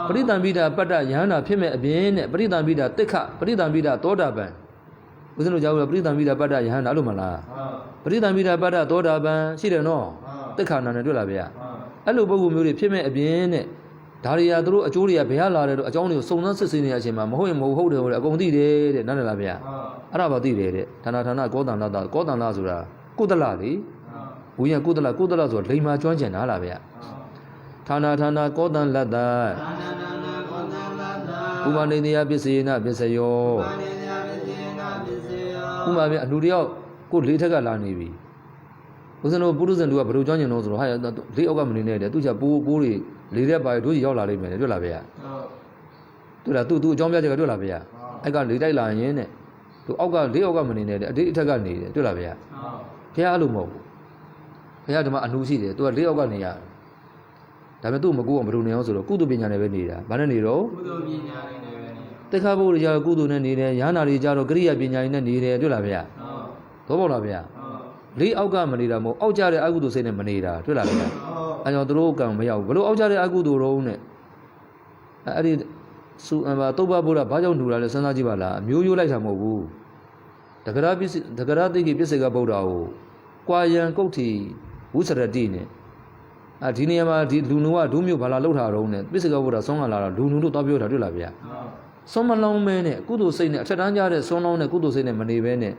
ပရိသံပိတာပတ္တယဟန္တာဖြစ်မဲ့အပြင်နဲ့ပရိသံပိတာတိခပရိသံပိတာသောတာပန်ဦးဇင်းတို့ကြားလို့ပရိသံပိတာပတ္တယဟန္တာလို့မလားပရိသံပိတာပတ္တသောတာပန်ရှိတယ်နော်တိခနာနဲ့တွေ့လားဗျာအဲ့လိုပုံကူမျိုးတွေဖြစ်မဲ့အပြင်နဲ့ဒါတွေကသူတို့အကျိုးတွေကဘယ်ဟာလာတယ်တော့အကြောင်းတွေကိုစုံစမ်းစစ်ဆေးနေတဲ့အချိန်မှာမဟုတ်ရင်မဟုတ်တယ်အကုန်သိတယ်တဲ့နားလည်လားဗျာအဲ့ဒါပါသိတယ်တဲ့ဌာနကောတံလတ္တကောတံလဆိုတာကုသလလေဝိညာဉ်ကုသလဆိုတာလိမ္မာကျွမ်းကျင်တာလားဗျာဌာနကောတံလတ္တဥပနိတယပစ္စေနပစ္စယောဥပမာဗျာအလူတယောက်ကိုလေးထက်ကလာနေပြီဦးဇင်းတို့ပုရုဇဉ်တို့ကဘယ်လိုကျွမ်းကျင်တော့ဆိုတော့ဟာလေးအောက်ကမနေနဲ့တဲ့သူချပိုးတွေလေးရက်ပါတို့ကြီးရောက်လာလိမ့်မယ်တွေ့လားဗျာတွေ့လားသူအကြောင်းပြချက်ကတွေ့လားဗျာအဲ့ကလေးတိုက်လာရင်တဲ့သူအောက်ကလေးအောက်ကမနေနဲ့တဲ့အတိတ်အထက်ကနေတယ်တွေ့လားဗျာဘုရားအဲ့လိုမဟုတ်ဘူးဘုရားဒီမှာအနှူးရှိတယ်သူကလေးအောက်ကနေရတယ်ဒါပေမဲ့သူ့မကူအောင်ဘယ်လိုနေအောင်ဆိုတော့ကုသပညာနဲ့ပဲနေတာဘာနဲ့နေတော့ကုသပညာနဲ့ပဲနေတိခါဘုရားကြတော့ကုသနဲ့နေတယ်ယာနာတွေကြတော့ကရိယာပညာနဲ့နေတယ်တွေ့လားဗျာဟုတ်တော့ပေါ့လားဗျာလေးအောက်ကမနေတာမဟုတ်အောက်ကြတဲ့အကုသိုလ်စိတ်နဲ့မနေတာတွေ့လားဗျာအဲကြောင့်သူတို့ကံမရောက်ဘူးဘလို့အောက်ကြတဲ့အကုသိုလ်တော့နဲ့အဲ့ဒီသုဘဘုရားဘာကြောင့်လူလာလဲစဉ်းစားကြည့်ပါလားမျိုးရိုးလိုက်တာမဟုတ်ဘူးတဂရသိကိပစ္စေကဗုဒ္ဓကိုကွာယံကုဋ္ဌိဝုစရတိနဲ့ဒီနေရာမှာဒီလူနုကဒုမျိုးဘာလာလှုပ်ထားတော့နဲ့ပစ္စေကဗုဒ္ဓဆုံးလာတာလူနုတို့တော့ပြောတာတွေ့လားဗျာဆုံးမလောင်းမဲနဲ့ကုသိုလ်စိတ်နဲ့အထက်တန်းကြတဲ့ဆုံးလောင်းတဲ့ကုသိုလ်စိတ်နဲ့မနေဘဲနဲ့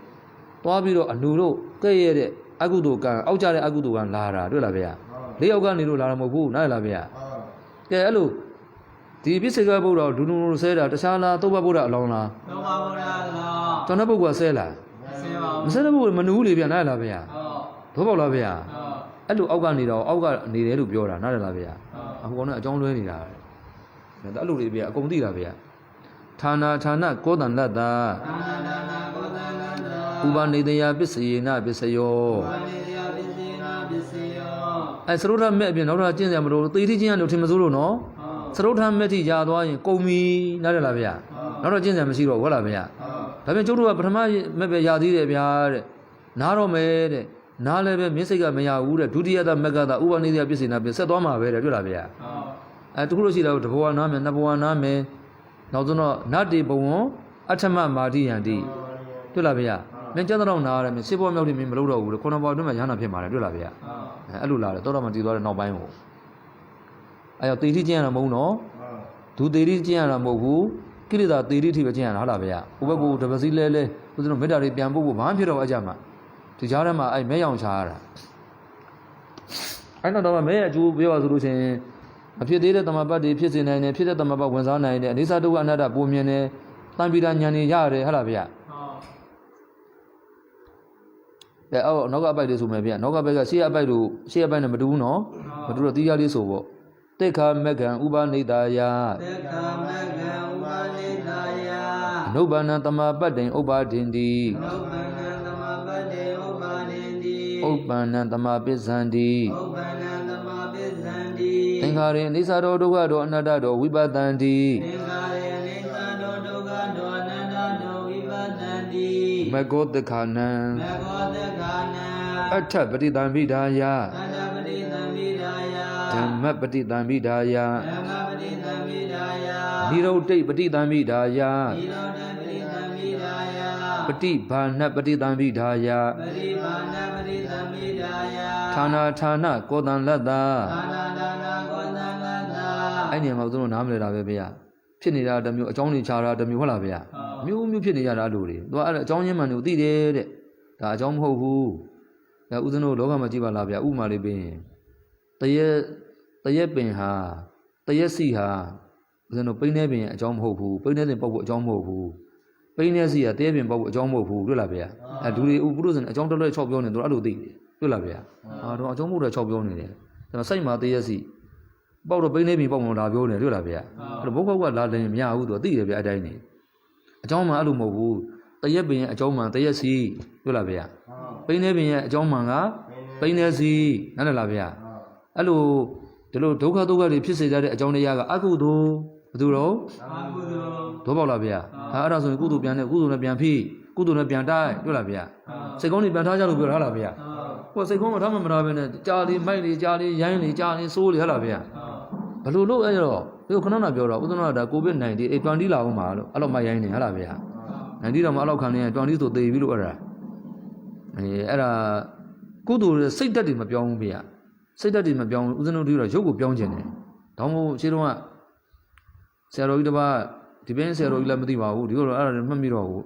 သွားပြီးတော့အနုတို့ကဲ့ရဲ့တဲ့အကုသိုလ်ကံအောက်ကြတဲ့အကုသိုလ်ကံလာတာတွေ့လားဗျာလေးယောက်ကနေလို့လာတာမဟုတ်ဘူးနားလားဗျာကဲအဲ့လိုဒီပစ္စေကဗုဒ္ဓဒုနုတို့ဆဲတာတခြားလားသုဘဗုဒ္ဓအလောင်းလားသုဘဗုဒ္ဓအလောင်းကျွန်တော်ပုဂ္ဂိုလ်ဆဲလားမဆဲပါဘူးမဆဲတဲ့ပုဂ္ဂိုလ်မနူးလေဗျာနားလားဗျာဟုတ်ပေါ့လားဗျာအဲ့လိုအောက်ကနေတော့အောက်ကနေတယ်လို့ပြောတာနားလားဗျာအခုကောင်ကအကြောင်းလွဲနေတာတဲ့အဲ့လိုတွေဗျာအကုန်သိတာဗျာဌာနကောတံလတ္တာဥပနိတယပစ္စေနပစ္စယောအဲသရုဒ္ဓမဲ့အပြင်နောက်ထပ်ကျင့်စရာမလိုသေတိချင်းကလို့ထင်မစိုးလို့နော်သရုဒ္ဓမဲ့တိကြာသွားရင်ကုန်ပြီနားရလားဗျာနောက်တော့ကျင့်စရာမရှိတော့ဘူးဟုတ်လားဗျာဒါပြန်ကျုပ်တို့ကပထမမဲ့ပဲရသေးတယ်ဗျာတဲ့နားတော့မယ်တဲ့နားလည်းပဲမျက်စိကမရဘူးတဲ့ဒုတိယမက်ကဥပနိတယပစ္စေနပဆက်သွားမှာပဲတဲ့တွေ့လားဗျာအဲတခုလို့ရှိတော့တဘဝနားမယ်နှစ်ဘဝနားမယ်နောက်ဆုံးတော့နတ္တိဘဝံအဋ္ဌမမာတိယန္တိတွေ့လားဗျာမင်းကျန်တော့နားရတယ်မင်းစေဘောမြောက်တွေမင်းမလုပ်တော့ဘူးလေခုနဘဝအတွင်းမှာရဟနာဖြစ်မှာလေတွေ့လားဗျာအဲ့လိုလာတယ်တော့တော့မတည်သွားတဲ့နောက်ပိုင်းကိုအဲ့တော့သေတိကျင့်ရတာမဟုတ်နော်ဒုသေတိကျင့်ရတာမဟုတ်ဘူးကိရိတာသေတိထိပဲကျင့်ရတာဟုတ်လားဗျာဟိုဘက်ကတပစီလဲလဲဦးဇင်းတို့မေတ္တာတွေပြန်ပို့ဖို့ဘာမှဖြစ်တော့အကြမှာဒီကြားထဲမှာအဲ့မဲရောင်ချာရတာအဲ့တော့မဲအကျိုးပြောရဆိုလို့ရှိရင်မဖြစ်သေးတဲ့တမပတ်တွေဖြစ်စေနိုင်တယ်ဖြစ်တဲ့တမပတ်ဝင်စားနိုင်တယ်အနိစ္စဒုက္ခအနတ္တပုံမြင်တယ်တန်ပိတာဉာဏ်တွေရတယ်ဟုတ်လားဗျာ နောက်ကပိုက်လေးဆိုမယ်ဗျနောက်ကပိုက်ကရှေ့အပိုက်တို့ရှေ့အပိုက်နဲ့မတူဘူးနော်မတူတော့တီးရလေးဆိုပေါ့တိခါမက္ခံဥပနိတာယတိခါမက္ခံဥပနိတာယအနုဘာနံတမပတ္တိဥပါဒင်တိအနုဘာနံတမပတ္တိဥပါဒင်တိဥပ္ပန္နံတမပစ္ဆန္တိဥပ္ပန္နံတမပစ္ဆန္တိသင်္ခါရေအိသတောဒုက္ခတောအနတ္တတောဝိပဿန္တိသင်္ခါရေအိသတောဒုက္ခတောအနတ္တတောဝိပဿန္တိမဂ္ဂောတက္ခနံမဂ္ဂောတက္ခနံအဋ္ဌပတိတံမိဒါယအဋ္ဌပတိတံမိဒါယဓမ္မပတိတံမိဒါယဓမ္မပတိတံမိဒါယနိရောဓိပတိတံမိဒါယနိရောဓပတိတံမိဒါယပฏิဘာနပฏิတံမိဒါယပฏิဘာနပฏิတံမိဒါယဌာနာဌာနကောတံလတ္တာဌာနာဌာနကောတံလတ္တာအဲ့ဒီမှာသူတို့နားမလဲတာပဲဗျာဖြစ်နေတာတစ်မျိုးအကြောင်းတွေခြားတာတစ်မျိုးဟုတ်လားဗျာမျိုးမျိုးဖြစ်နေကြတာလူတွေသူကအဲ့အကြောင်းရင်းမှန်ကိုသိတယ်တဲ့ဒါအကြောင်းမဟုတ်ဘူးဒါဥစဉ်တို့လောကမှာကြည့်ပါလားဗျာဥမာလေးပြင်တရက်ပင်ဟာတရက်စီဟာဥစဉ်တို့ပိန်းနေပင်အကြောင်းမဟုတ်ဘူးပိန်းနေစဉ်ပုတ်ဖို့အကြောင်းမဟုတ်ဘူးပိန်းနေစီကတဲပင်ပုတ်ဖို့အကြောင်းမဟုတ်ဘူးတွေ့လားဗျာအဲဒူတွေဥပုရုဇဉ်အကြောင်းတော်တော်6ပြောနေသူအဲ့လိုသိတယ်တွေ့လားဗျာတော့အကြောင်းမဟုတ်တဲ့6ပြောနေတယ်ဒါစိတ်မှာတရက်စီပေါက်တော့ပိန်းနေပင်ပေါက်မှလာပြောနေတွေ့လားဗျာအဲ့လိုဘုတ်ကောက်ကလာတယ်မရဘူးသူသိတယ်ဗျာအတိုင်းနေအကြောင်းမှအဲ့လိုမဟုတ်ဘူးတရက်ပင်ရဲ့အကြောင်းမှတရက်စီတွေ့လားဗျာပိန်းနေပင်ရဲ့အကြောင်းမှကပိန်းနေစီနားလည်လားဗျာအဲ့လိုဒီလိုဒုက္ခတွေဖြစ်စေကြတဲ့အကြောင်းတရားကအကုသိုလ်ဘယ်သူတော့အကုသိုလ်တော့ပေါ့လားဗျာအဲ့ဒါဆိုရင်ကုသိုလ်ပြန်နဲ့ကုသိုလ်နဲ့ပြန်ဖိကုသိုလ်နဲ့ပြန်တိုက်တွေ့လားဗျာစိတ်ကောင်းတွေပြန်ထားကြလို့ပြောတာလားဗျာဟိုစိတ်ကောင်းမထားမှမထားပဲနဲ့ကြားလေးမိုက်လေးကြားလေးရိုင်းလေးကြားလေးစိုးလေးဟဲ့လားဗျာဘယ်လိုလုပ်အဲ့တော့ဒီခဏနာပြောတော့ဥဒနာဒါကိုဗစ်-1920လာအောင်ပါလို့အဲ့လိုမှရိုင်းနေဟဲ့လားဗျာ90တော့မှအဲ့လောက်ခံနေ20ဆိုသေပြီလို့အဲ့ဒါကုသိုလ်စိတ်ဓာတ်တွေမပြောင်းဘူးဗျာစိတ်ဓာတ်တွေမပြောင်းဦးဇင်းတို့တို့ရုပ်ကိုပြောင်းခြင်းတယ်။ဒါမှမဟုတ်ရှင်းတော့ဆရာတော်ကြီးတစ်ပါးဒီပင်ဆရာတော်ကြီးလည်းမသိပါဘူးဒီလိုတော့အဲ့ဒါမှတ်မိတော့ဘူး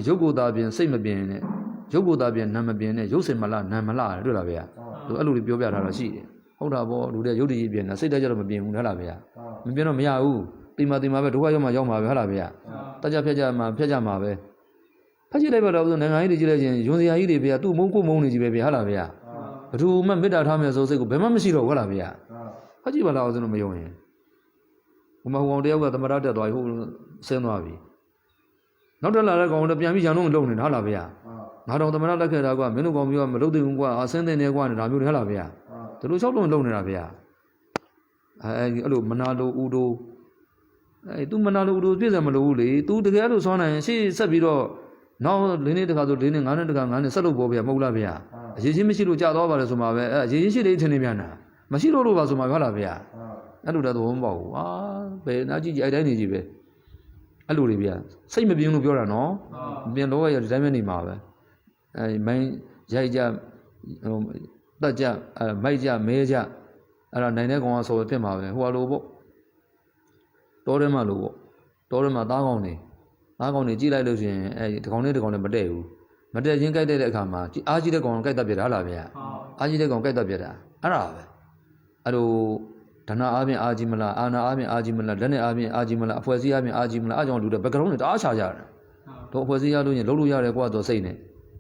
ရုပ်ကိုသာပြင်စိတ်မပြင်နဲ့ရုပ်ကိုသာပြင်နာမ်မပြင်နဲ့ရုပ်စင်မလားနာမ်မလားတွေ့လားဗျာသူအဲ့လိုတွေပြောပြထားတာရှိတယ်ဟုတ်တာပေါ့လူတွေရုပ်တည်ပြင်တာစိတ်ဓာတ်ကြတော့မပြင်ဘူးဟဲ့လားဗျာမပြင်တော့မရဘူးတိမ်မာပဲဒုက္ခရောက်မှရောက်မှာပဲဟဲ့လားဗျာတကြဖြတ်ကြမှာပဲဖတ်ကြည့်လိုက်ပါတော့နိုင်ငံကြီးတွေကြည့်လိုက်ချင်းယွန်စရာကြီးတွေဗျာသူ့မုန်းကိုမုန်းနေကြည့်ပဲဗျာဟဲ့လားဗျာဘယ်သူမှမေတ္တာထားမယ်ဆိုစိတ်ကိုဘယ်မှမရှိတော့ဘူးဟဲ့လားဗျာဖတ်ကြည့်ပါလားအောင်စလို့မယုံရင်ဟိုမှာဟိုကောင်တယောက်ကသမထတက်သွားပြီဟိုဆင်းသွားပြီနောက်တက်လာတဲ့ကောင်တော့ပြန်ပြီးရန်တော့လုံနေတာဟဲ့လားဗျာငါတော့သမထတက်ခဲ့တာကွာမင်းတို့ကောင်မျိုးကမလုံသိဘူးကွာအဆင်းတဲ့နေကွာနေတာမျိုးတွေဟဲ့လားဗျာဒီလို6လုံးလုံနေတာဗျာအဲ့လိုမနာလိုဦးတို့သူမနာလိုဦးတို့ပြည့်စုံမလို့ဘူးလေသူတကယ်အဲ့လိုဆောင်းနိုင်ရင်ရှေ့ဆက်ပြီးတော့နောက်၄နှစ်တခါဆို၄နှစ်၅နှစ်တခါ၅နှစ်ဆက်လို့ပေါ်ဗျာမဟုတ်လားဗျာအရေးချင်းမရှိလို့ကြာသွားပါလေဆိုမှာပဲအရေးချင်းရှိတယ်ထင်နေပြန်တာမရှိတော့လို့ပါဆိုမှာဟုတ်လားဗျာအဲ့လိုတော့မပေါ့ဘူးဘယ်နာကြည့်ကြအဲ့တိုင်းနေကြည့်ပဲအဲ့လိုတွေဗျာစိတ်မပြင်းလို့ပြောတာနော်ပြင်တော့ရဒီတိုင်းပဲနေမှာပဲမိုင်းရိုက်ကြတက်ကြမိုက်ကြမဲကြအဲ့ဒါနိုင်တဲ့ကောင်ကဆိုဖြစ်မှာပဲဟိုလိုပေါ့တောထဲမှာလို့ပေါ့တောထဲမှာသားကောင်နေကြည့်လိုက်လို့ရှိရင်ဒီကောင်နဲ့ဒီကောင်နဲ့မတည့်ဘူးမတည့်ချင်းကြိုက်တဲ့အခါမှာအားကြီးတဲ့ကောင်ကြိုက်တတ်ပြတာဟုတ်လားဗျာအားကြီးတဲ့ကောင်ကြိုက်တတ်ပြတာအဲ့ဒါပဲအဲ့လိုဓနာအားဖြင့်အားကြီးမလားအာနာအားဖြင့်အားကြီးမလားလက်နဲ့အားဖြင့်အားကြီးမလားအဖွဲ့အစည်းအားဖြင့်အားကြီးမလားအားကြောင့်လူတွေဘက်ဂရောင်းတွေတအားချကြတာတော့အဖွဲ့အစည်းရလို့ရင်လှုပ်လို့ရတယ်ကွာတော့စိတ်နဲ့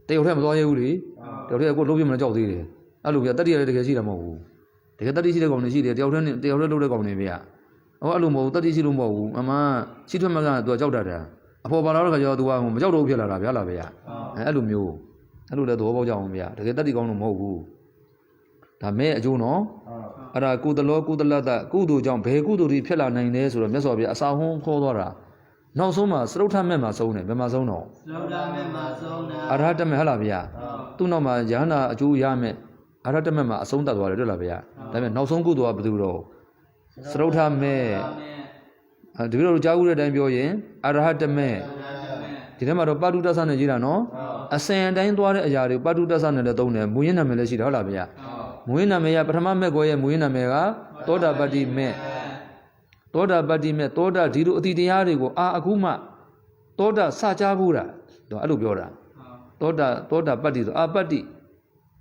တယောက်တည်းမသွားရဘူးလေတယောက်တည်းကိုလှုပ်ပြမလဲကြောက်သေးတယ်အဲ့လိုပြတတိရလည်းတကယ်ရှိတာမဟုတ်ဘူးတကယ်တတိရှိတဲ့ကောင်တွေရှိတယ်တယောက်တည်းလှုပ်တဲ့ကောင်တွေဗျာအဲ့လိုမဟုတ်ဘူးတတိရှိလို့မဟုတ်ဘူးအမှန်ရှိထွက်မှကသူကကြောက်တတ်တယ်အပေါ်ပါလာတော့ခါကျတော့ तू ကမကြောက်တော့ဖြစ်လာတာဗျာလားဗျာအဲ့လိုမျိုးအဲ့လိုလည်းသဘောပေါက်ကြအောင်ဗျာတကယ်တက်တီကောင်းလို့မဟုတ်ဘူးဒါမဲ့အကျိုးနော်အဲ့ဒါကုသလောကုသလတ္တကုသိုလ်ကြောင့်ဘယ်ကုသိုလ်တွေဖြစ်လာနိုင်လဲဆိုတော့မြတ်စွာဘုရားအစာဟုံးခေါ်သွားတာနောက်ဆုံးမှာစရုဋ္ဌမဲ့မှာဆုံးတယ်ဘယ်မှာဆုံးတော့စရုဋ္ဌမဲ့မှာဆုံးတာအရဟတမဲ့ဟဲ့လားဗျာသူ့နောက်မှာယန္တာအကျိုးရမယ်အရဟတမဲ့မှာအဆုံးတတ်သွားတယ်တွေ့လားဗျာဒါပေမဲ့နောက်ဆုံးကုသိုလ်ကဘယ်သူတော့စရုဋ္ဌမဲ့ဒီလိုကြားဦးတဲ့အတိုင်းပြောရင်အရဟတမေဒီထဲမှာတော့ပတုတ္တဆနဲ့ရေးတာနော်အစင်အတိုင်းသွားတဲ့အရာတွေပတုတ္တဆနဲ့လည်းသုံးတယ်မူရင်းနာမည်လည်းရှိတယ်ဟုတ်လားဗျာမူရင်းနာမည်ကပထမမဲ့ကိုရဲ့မူရင်းနာမည်ကသောတာပတ္တိမဲ့သောတာပတ္တိမဲ့သောတာဒီလိုအတိတရားတွေကိုအခုမှသောတာစကြဘူးတာတော့အဲ့လိုပြောတာသောတာပတ္တိဆိုပ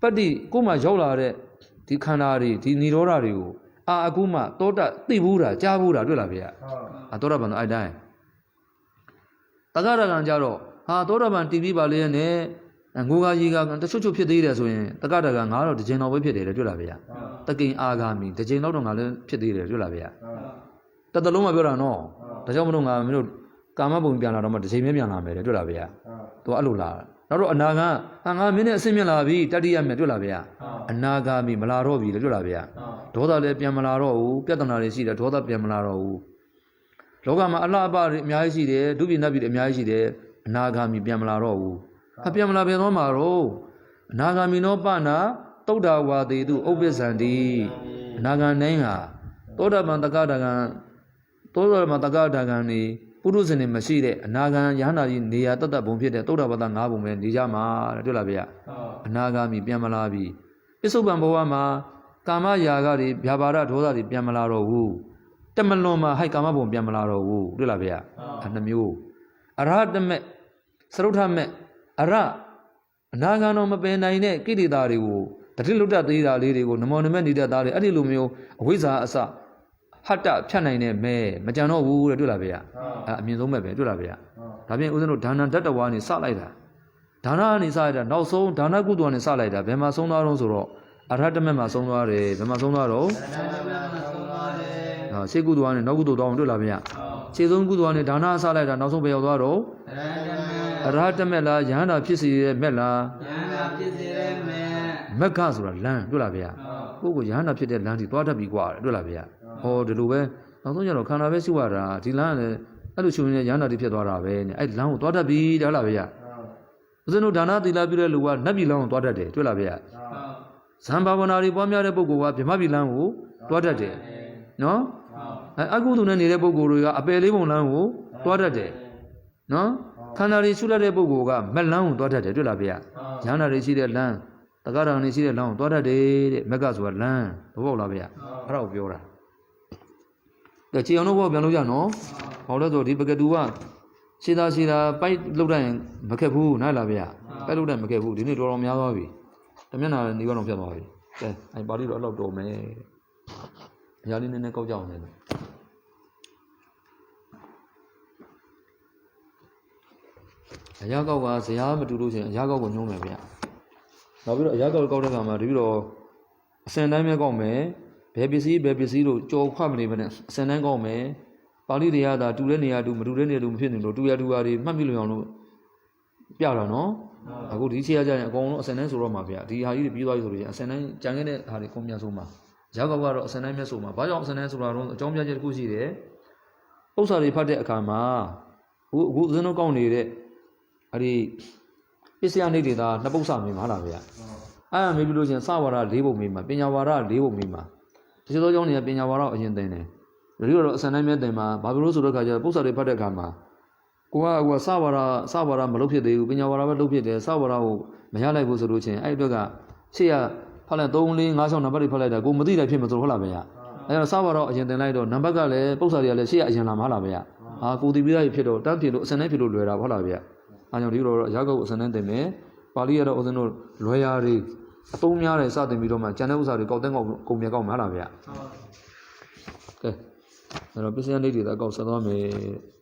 တ္တိကိုမှရောက်လာတဲ့ဒီခန္ဓာတွေဒီនិရောဓတွေကိုအခုမှသောတာသိဘူးတာကြားဘူးတာတွေ့လားဗျာသောတာပန်တော့အဲ့တိုင်းတက္ကရာကံကြတော့သောတာပန်တည်ပြီးပါလေနဲ့ ငိုကကြီးကတချို့ဖြစ်သေးတယ်ဆိုရင်တက္ကတာကငါတော့တစ်ချိန်တော့ပဲဖြစ်တယ်တွေ့လားဗျာတကိန်အာဂါမီတစ်ချိန်တော့ငါလည်းဖြစ်သေးတယ်တွေ့လားဗျာတတလုံးမပြောတာနော်ဒါကြောင့်မလို့ငါမင်းတို့ကာမဘုံပြန်လာတော့မှတစ်ချိန်ပဲပြန်လာမယ်တွေ့လားဗျာသူအဲ့လိုလာနောက်တော့အနာကငါမင်းနဲ့အဆင့်မြင့်လာပြီတတိယမြတ်တွေ့လားဗျာအနာဂါမီမလာတော့ပြီတွေ့လားဗျာဒေါသလည်းပြန်မလာတော့ဘူးပြဿနာတွေရှိတယ်ဒေါသပြန်မလာတော့ဘူးလောကမှာအလှအပတွေအများကြီးရှိတယ်ဒုပိနတ်ပြည်တွေအများကြီးရှိတယ်အနာဂါမီပြန်မလာတော့ဘူးပြန်မလာပြန်တော့မှာတော့အနာဂါမီနောပနာသုဒ္ဓဝါတိတုဥပ္ပဇ္ဇန္တိအနာဂံနိုင်ဟာသောတာပန်တက္ကတာကံသောတာပန်တက္ကတာကံနေပုရုဇဉ်နေမရှိတဲ့အနာဂံယဟနာကြီးနေရာတတ်ဘုံဖြစ်တဲ့သုဒ္ဓဘာသာ၅ဘုံပဲနေကြမှာတွေ့လားဗျာအနာဂါမီပြန်မလာပြီပစ္စုပန်ဘဝမှာကာမရာဂတွေဗျာပါဒဒေါသတွေပြန်မလာတော့ဘူးတမလွန်မှာဟိုက်ကာမဘုံပြန်မလာတော့ဘူးတွေ့လားဗျာနှမျိုးအရဟတမေသရုဋ္ဌမေအရအနာဂံတော်မပင်နိုင်တဲ့ကိလေသာတွေကိုတတိလွတ်တသေးတာလေးတွေကိုနမောနမဲနေတဲ့သားတွေအဲ့ဒီလိုမျိုးအဝိဇ္ဇာအစဟတ္တဖြတ်နိုင်တဲ့မဲမကြံတော့ဘူးတဲ့တွေ့လားဗျာအမြင်ဆုံးပဲတွေ့လားဗျာဒါပြင်ဦးဇင်းတို့ဒါနတတ္တဝါနေစလိုက်တာဒါနကနေစလိုက်တာနောက်ဆုံးဒါနကုသိုလ်ကနေစလိုက်တာဘယ်မှာဆုံးသွားတော့ဆိုတော့အရဟတမေမှာဆုံးသွားတယ်ဘယ်မှာဆုံးသွားတော့ရှေးကုသိုလ်ကနေနောက်ကုသိုလ်တောင်းတွေ့လားဗျာခြေဆုံးကုသိုလ်ကနေဒါနစလိုက်တာနောက်ဆုံးပဲရောက်သွားတော့အရဟတမေလားယဟန္တာဖြစ်စီရဲ့မဲ့လားယဟန္တာဖြစ်စီရဲ့မက်ကဆိုတာလမ်းတွေ့လားဗျာကိုယ့်ကိုယဟန္တာဖြစ်တဲ့လမ်းဒီသွားတတ်ပြီကွာတွေ့လားဗျာဟောဒီလိုပဲနောက်ဆုံးကျတော့ခန္ဓာပဲရှိရတာဒီလမ်းကလည်းအဲ့လိုရှင်ရဲ့ယဟန္တာတိဖြစ်သွားတာပဲနဲ့အဲ့လမ်းကိုသွားတတ်ပြီတဲ့ဟုတ်လားဗျာဦးဇင်းတို့ဒါနသီလပြုတဲ့လူကနတ်ပြည်လမ်းကိုသွားတတ်တယ်တွေ့လားဗျာဇံဘာဝနာတွေပွားများတဲ့ပုဂ္ဂိုလ်ကဗြဟ္မပြည်လမ်းကိုသွားတတ်တယ်နော်အကုသိုလ်နဲ့နေတဲ့ပုဂ္ဂိုလ်တွေကအပယ်လေးပုံလမ်းကိုသွားတတ်တယ်နော်ခန္ဓာတွေရှုတတ်တဲ့ပုဂ္ဂိုလ်ကမက်လမ်းကိုသွားတတ်တယ်တွေ့လားဗျာဉာဏ်တွေရှိတဲ့လမ်းတက္ကရာတွေရှိတဲ့လမ်းကိုသွားတတ်တယ်တဲ့မက်ကဆိုတာလမ်းသဘောပေါက်လားဗျာအဲ့ဒါကိုပြောတာကဲခြေအောင်တော့ပြန်လို့ရနော်ဟောလို့ဆိုဒီပကတူကခြေသာပိုက်လှုပ်တိုင်းမခက်ဘူးနားလားဗျာပိုက်လှုပ်တိုင်းမခက်ဘူးဒီနေ့တော်တော်များသွားပြီတမျက်နှာနေကတော့ဖြတ်သွားပြီကဲအဲ့ပါဠိတော့အဲ့လောက်တော်မယ်အရာလေးနည်းနည်းကောက်ကြအောင်လေအရာကောက်ကဇရာမတူလို့ရှိရင်အရာကောက်ကိုညှိုးမယ်ဗျာနောက်ပြီးတော့အရာကောက်ကောက်တဲ့ခါမှာဒီပြီးတော့အစင်တိုင်းပဲကောက်မယ်ဘယ်ပစ္စည်းလို့ကြော်ခွမနေပဲနဲ့အစင်တိုင်းကောက်မယ်ပါဠိတရားသာတူတဲ့နေရာတူမတူတဲ့နေရာတူမဖြစ်နေလို့တူရတူပါတွေမှတ်မိလို့အောင်လို့ပြတာနော်အခုဒီခြေရကြရင်အကုန်လုံးအစင်တိုင်းဆိုတော့မှာဗျာဒီဟာကြီးတွေပြီးသွားပြီဆိုလို့ရှိရင်အစင်တိုင်းကြံခဲ့တဲ့ဟာတွေကုန်ပြန်ဆုံးမှာအရာကောက်ကတော့အစင်တိုင်းပဲဆိုမှာဘာကြောင့်အစင်တိုင်းဆိုတာတော့အကြောင်းပြချက်တစ်ခုရှိတယ်ဥစ္စာတွေဖတ်တဲ့အခါမှာအခုဦးဇင်းတို့ကောက်နေတဲ့အဲ့ဒီပစ္စယနိဒေတာနှစ်ပု္ပ္ပစာမေးမှာလားဗျာအဲ့ဒါမေးပြီးလို့ချင်းစဝါဒ၄ပုံမေးမှာပညာဝါဒ၄ပုံမေးမှာဒီလိုကြောင့်နေပညာဝါဒအရင်သင်တယ်ဒီလိုတော့အစံတိုင်းမဲ့သင်မှာဘာဖြစ်လို့ဆိုတော့ခါကျပု္ပ္ပစာတွေဖတ်တဲ့အခါမှာကိုကစဝါဒမလုပ်ဖြစ်သေးဘူးပညာဝါဒပဲလုပ်ဖြစ်တယ်စဝါဒကိုမရလိုက်ဘူးဆိုလို့ချင်းအဲ့အတွက်ကရှေ့ကဖတ်လိုက်3 4 5 6နံပါတ်တွေဖတ်လိုက်တာကိုမသိလိုက်ဖြစ်မှာဆိုဟုတ်လားဗျာအဲ့တော့စဝါဒအရင်သင်လိုက်တော့နံပါတ်ကလည်းပု္ပ္ပစာတွေကလည်းရှေ့ကအရင်လာမှာလားဗျာဟာကိုတည်ပြီးသားဖြစ်တော့တန်းဖြစ်လို့အစံတိုင်းဖြစ်လို့လွယ်တာဟုတ်လားဗျာအားကြောင့်ဒီလိုတော့အရာကောက်အစံတိုင်းသင်မယ်ပါဠိကတော့ဦးဇင်းတို့လွယ်ရာတွေအသုံးများတယ်စတင်ပြီးတော့မှကျန်တဲ့ဥစ္စာတွေကောက်တဲ့ကုန်ပြန်ကောက်မှာလားဗျာကဲအဲ့တော့ပစ္စယနိဒေတာကောက်ဆက်သွားမယ်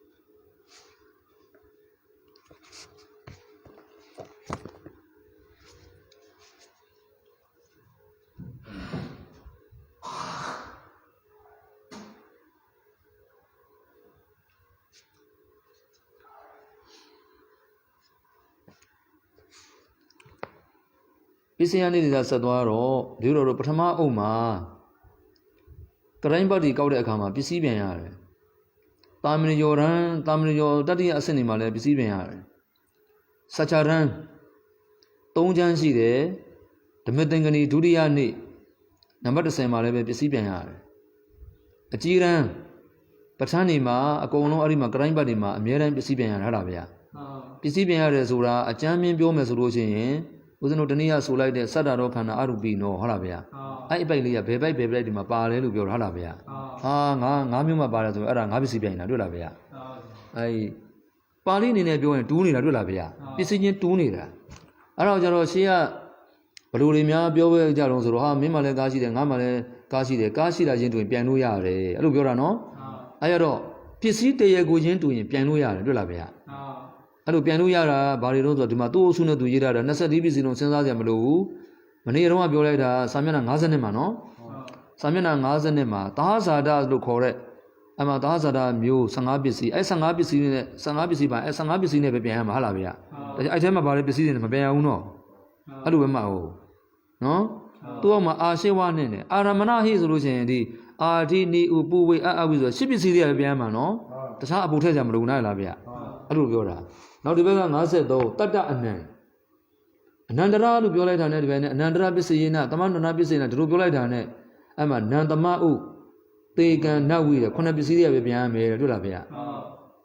ပစ္စယနိဒေတာဆက်သွားတော့ဒီလိုတော့ပထမအုပ်မှာကရိုင်းပတ်တီကောက်တဲ့အခါမှာပစ္စည်းပြန်ရတယ်တာမဏေယောတတိယအဆင့်နေမှာလည်းပစ္စည်းပြန်ရတယ်စัจ rán 3ချမ်းရှိတယ်ဓမ္မသင်္ကနီဒုတိယနေ့နံပါတ်10မှာလည်းပဲပစ္စည်းပြန်ရတယ်အကြီးရန်ပဋ္ဌာန်းနေမှာအကုန်လုံးအဲ့ဒီမှာကရိုင်းပတ်တီမှာအများတိုင်းပစ္စည်းပြန်ရတာဗျာပစ္စည်းပြန်ရတယ်ဆိုတာအကျမ်းမြင်ပြောမယ်ဆိုလို့ရှိရင်ဦးဇင်းတို့တနည်းအားဆိုလိုက်တဲ့စတ္တရောခန္ဓာအရူပိနောဟုတ်လားဗျာအဲ့အပိုက်လေးကဘယ်ပိုက်ဒီမှာပါတယ်လို့ပြောတာဟုတ်လားဗျာဟာငါးမျိုးမှပါတယ်ဆိုအဲ့ဒါငါးပစ္စည်းပြန်နေတာတွေ့လားဗျာအဲ့ပါဠိအနေနဲ့ပြောရင်တူးနေတာတွေ့လားဗျာပစ္စည်းချင်းတူးနေတာအဲ့တော့ကျတော့ရှေးကဘလူတွေများပြောကြတော့ဆိုတော့ဟာမင်းမှလည်းကားရှိတယ်ငါမှလည်းကားရှိတယ်ကားရှိတာချင်းတူရင်ပြန်လို့ရတယ်အဲ့လိုပြောတာနော်အဲ့ရတော့ပစ္စည်းတရေကိုချင်းတူရင်ပြန်လို့ရတယ်တွေ့လားဗျာ အဲ့လိုပြန်လို့ရတာဘာတွေတော့ဆိုဒီမှာသူ့အဆုနဲ့သူရေးထားတာ24ပစ္စည်းလုံးစဉ်းစားကြမလို့ဘူးမနေ့တုန်းကပြောလိုက်တာစာမျက်နှာ50နှစ်မှာနော်စာမျက်နှာ50နှစ်မှာသာဇာတလို့ခေါ်တဲ့အမှသာဇာတမျိုး15ပစ္စည်းအဲ့15ပစ္စည်းနဲ့15ပစ္စည်းပါအဲ့15ပစ္စည်းနဲ့ပဲပြန်ရမှာဟုတ်လားဗျာဒါကြောင့်အဲ့ထဲမှာဘာလဲပစ္စည်းတွေမပြန်ရဘူးနော်အဲ့လိုပဲမှဟုတ်နော်သူ့အောက်မှာအာရှိဝနဲ့အာရမဏဟိဆိုလို့ရှိရင်ဒီအာတိနီဥပူဝေအဝိဆိုရှစ်ပစ္စည်းတွေပဲပြန်ရမှာနော်တခြားအပူထည့်ကြမလို့နိုင်လားဗျာအဲ့လိုပြောတာနောက်ဒီဘက်က53တတ္တအနံအနန္တရလို့ပြောလိုက်တာနဲ့ဒီဘက်နဲ့အနန္တရပစ္စယေနသမဏနာပစ္စယေနဒီလိုပြောလိုက်တာနဲ့အဲ့မှာနန္တမဥသေကံနတ်ဝိတဲ့ခုနှစ်ပစ္စည်းတွေပဲပြန်ရမယ်တွေ့လားဗျာ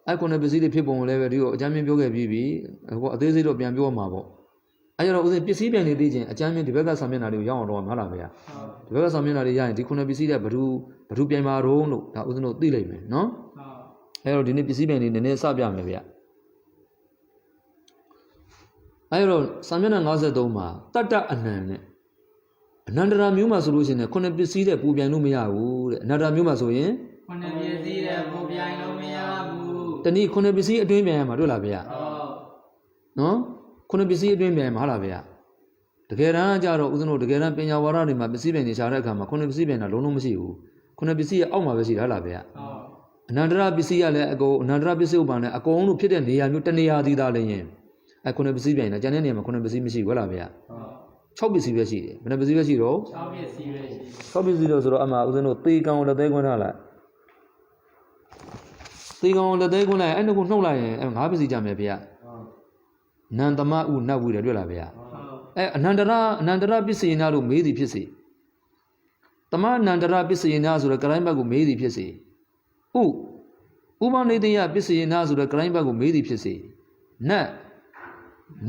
အဲ့ခုနှစ်ပစ္စည်းတွေဖြစ်ပုံလည်းပဲဒီကိုအကြမ်းမြင်ပြောခဲ့ပြီးပြီဟိုအသေးစိတ်တော့ပြန်ပြောမှာပေါ့အဲ့ကြတော့ဦးဇင်းပစ္စည်းပြန်နေသိချင်းအကြမ်းမြင်ဒီဘက်ကဆာမျက်နှာတွေကိုရောက်အောင်တော့မဟုတ်လားဗျာဒီဘက်ကဆာမျက်နှာတွေရရင်ဒီခုနှစ်ပစ္စည်းတွေဘဒုပြန်ပါတော့လို့ဒါဦးဇင်းတို့သိလိမ့်မယ်နော်အဲ့တော့ဒီနေ့ပစ္စည်းပြန်နေနည်းနည်းစပြမယ်ဗျာအဲ့တော့စာမျက်နှာ53မှာတတ္တအနံနဲ့အနန္တရာမျိုးမှာဆိုလို့ရှိရင်ခုနှစ်ပစ္စည်းတဲ့ပူပြိုင်လို့မရဘူးတဲ့အနန္တရာမျိုးမှာဆိုရင်ခုနှစ်ပစ္စည်းတဲ့ပူပြိုင်လို့မရဘူးတနည်းခုနှစ်ပစ္စည်းအတွင်းပြန်ရမှာတွေ့လားဗျာနော်ခုနှစ်ပစ္စည်းအတွင်းပြန်မှာဟုတ်လားဗျာတကယ်တမ်းကျတော့ဦးဇင်းတို့တကယ်တမ်းပညာဝါဒတွေမှာပစ္စည်းပြန်နေရှာတဲ့အခါမှာခုနှစ်ပစ္စည်းပြန်တာလုံးလုံးမရှိဘူးခုနှစ်ပစ္စည်းရဲ့အောက်မှာပဲရှိတာဟုတ်လားဗျာအနန္တရာပစ္စည်းရလည်းအကုန်အနန္တရာပစ္စည်းဥပ္ပါနဲ့အကုန်လုံးဖြစ်တဲ့နေရာမျိုးတနေရာသီးသားလည်းရင်ခုနှစ်ပစ္စည်းပြန်နေကျန်တဲ့နေရာမှာခုနှစ်ပစ္စည်းမရှိဘူးဟုတ်လားဗျာ6ပစ္စည်းပဲရှိတယ်ဘယ်နှပစ္စည်းပဲရှိတော့6ပစ္စည်းပဲရှိ6ပစ္စည်းတော့ဆိုတော့အမှဦးဇင်းတို့သေကောင်လက်သေးခွန်းထားလိုက်သေကောင်လက်သေးခွန်းလိုက်အဲ့နှစ်ခုနှုတ်လိုက်ရင်5ပစ္စည်းကြမယ်ဗျာနန္တမဥနတ်ဝိတယ်တွေ့လားဗျာအနန္တရပစ္စယေနလို့မေးသည်ဖြစ်စေတမအနန္တရပစ္စယေနဆိုတဲ့ကရိုင်းဘက်ကိုမေးသည်ဖြစ်စေဥပနေတယပစ္စယေနဆိုတဲ့ကရိုင်းဘက်ကိုမေးသည်ဖြစ်စေန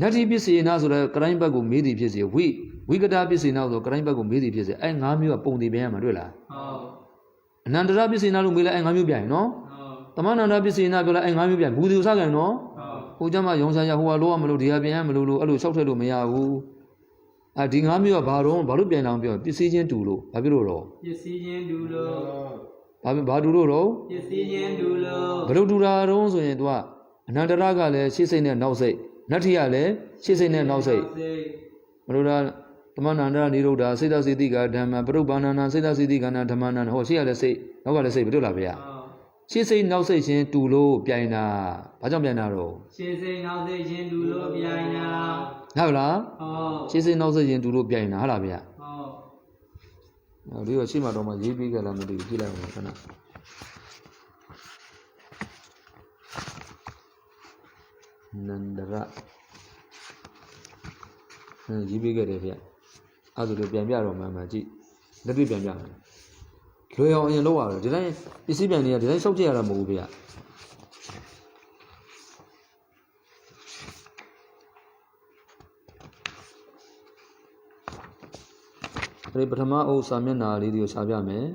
တ္တိပစ္စယေနဆိုတဲ့ကရိုင်းဘက်ကိုမေးသည်ဖြစ်စေဝိကတပစ္စေနဆိုကရိုင်းဘက်ကိုမေးသည်ဖြစ်စေအဲ့၅မျိုးကပုံတည်ပြန်ရမှာတွေ့လားအနန္တရပစ္စေနလို့မေးလိုက်အဲ့၅မျိုးပြန်နော်တမနန္တပစ္စေနပြောလိုက်အဲ့၅မျိုးပြန်ဘူးသူစကန်နော်ဟိုကျမှရုံစားရဟိုကလောရမလို့ဒီဟာပြန်ရမလို့အဲ့လိုလျှောက်ထည့်လို့မရဘူးဒီ၅မျိုးကဘာလို့ပြန်အောင်ပြောပစ္စည်းချင်းတူလို့ဘာဖြစ်လို့တော့ပစ္စည်းချင်းတူလို့ဘာတူလို့တော့ပစ္စည်းချင်းတူလို့ဘယ်လိုတူတာတော့ဆိုရင် तू ကအနန္တရကလည်းရှေ့စိတ်နဲ့နောက်စိတ်နတ္ထိကလည်းရှေ့စိတ်နဲ့နောက်စိတ်ဘလို့လားဓမ္မနန္ဒာနိရုဒ္ဓစေတစေတိကဓမ္မပရုပ္ပန္နနာစေတစေတိကနာဓမ္မနန္ဒဟောရှေ့ရလည်းစိတ်နောက်ကလည်းစိတ်ဘယ်လိုလားဗျာရှေ့စိတ်နောက်စိတ်ချင်းတူလို့ပြိုင်တာဘာကြောင့်ပြိုင်တာတော့ရှေ့စိတ်နောက်စိတ်ချင်းတူလို့ပြိုင်တာဟုတ်လားရှေ့စိတ်နောက်စိတ်ချင်းတူလို့ပြိုင်တာဟုတ်လားဗျာဒီတော့ရှေ့မှာတော့မှရေးပြီးကြလားမသိဘူးကြည့်လိုက်အောင်ခဏနန္ဒရရေးပေးခဲ့တယ်ဗျအဲ့ဒါဆိုပြန်ပြတော့မှကြည့်လက်တွေ့ပြန်ပြမယ်လွယ်အောင်အရင်လုပ်ရတယ်ဒီတိုင်းပစ္စည်းပြန်တွေကဒီတိုင်းစောက်ကြည့်ရတာမဟုတ်ဘူးဗျဒီပထမအုပ်စာမျက်နှာလေးတွေကိုရှာပြမယ်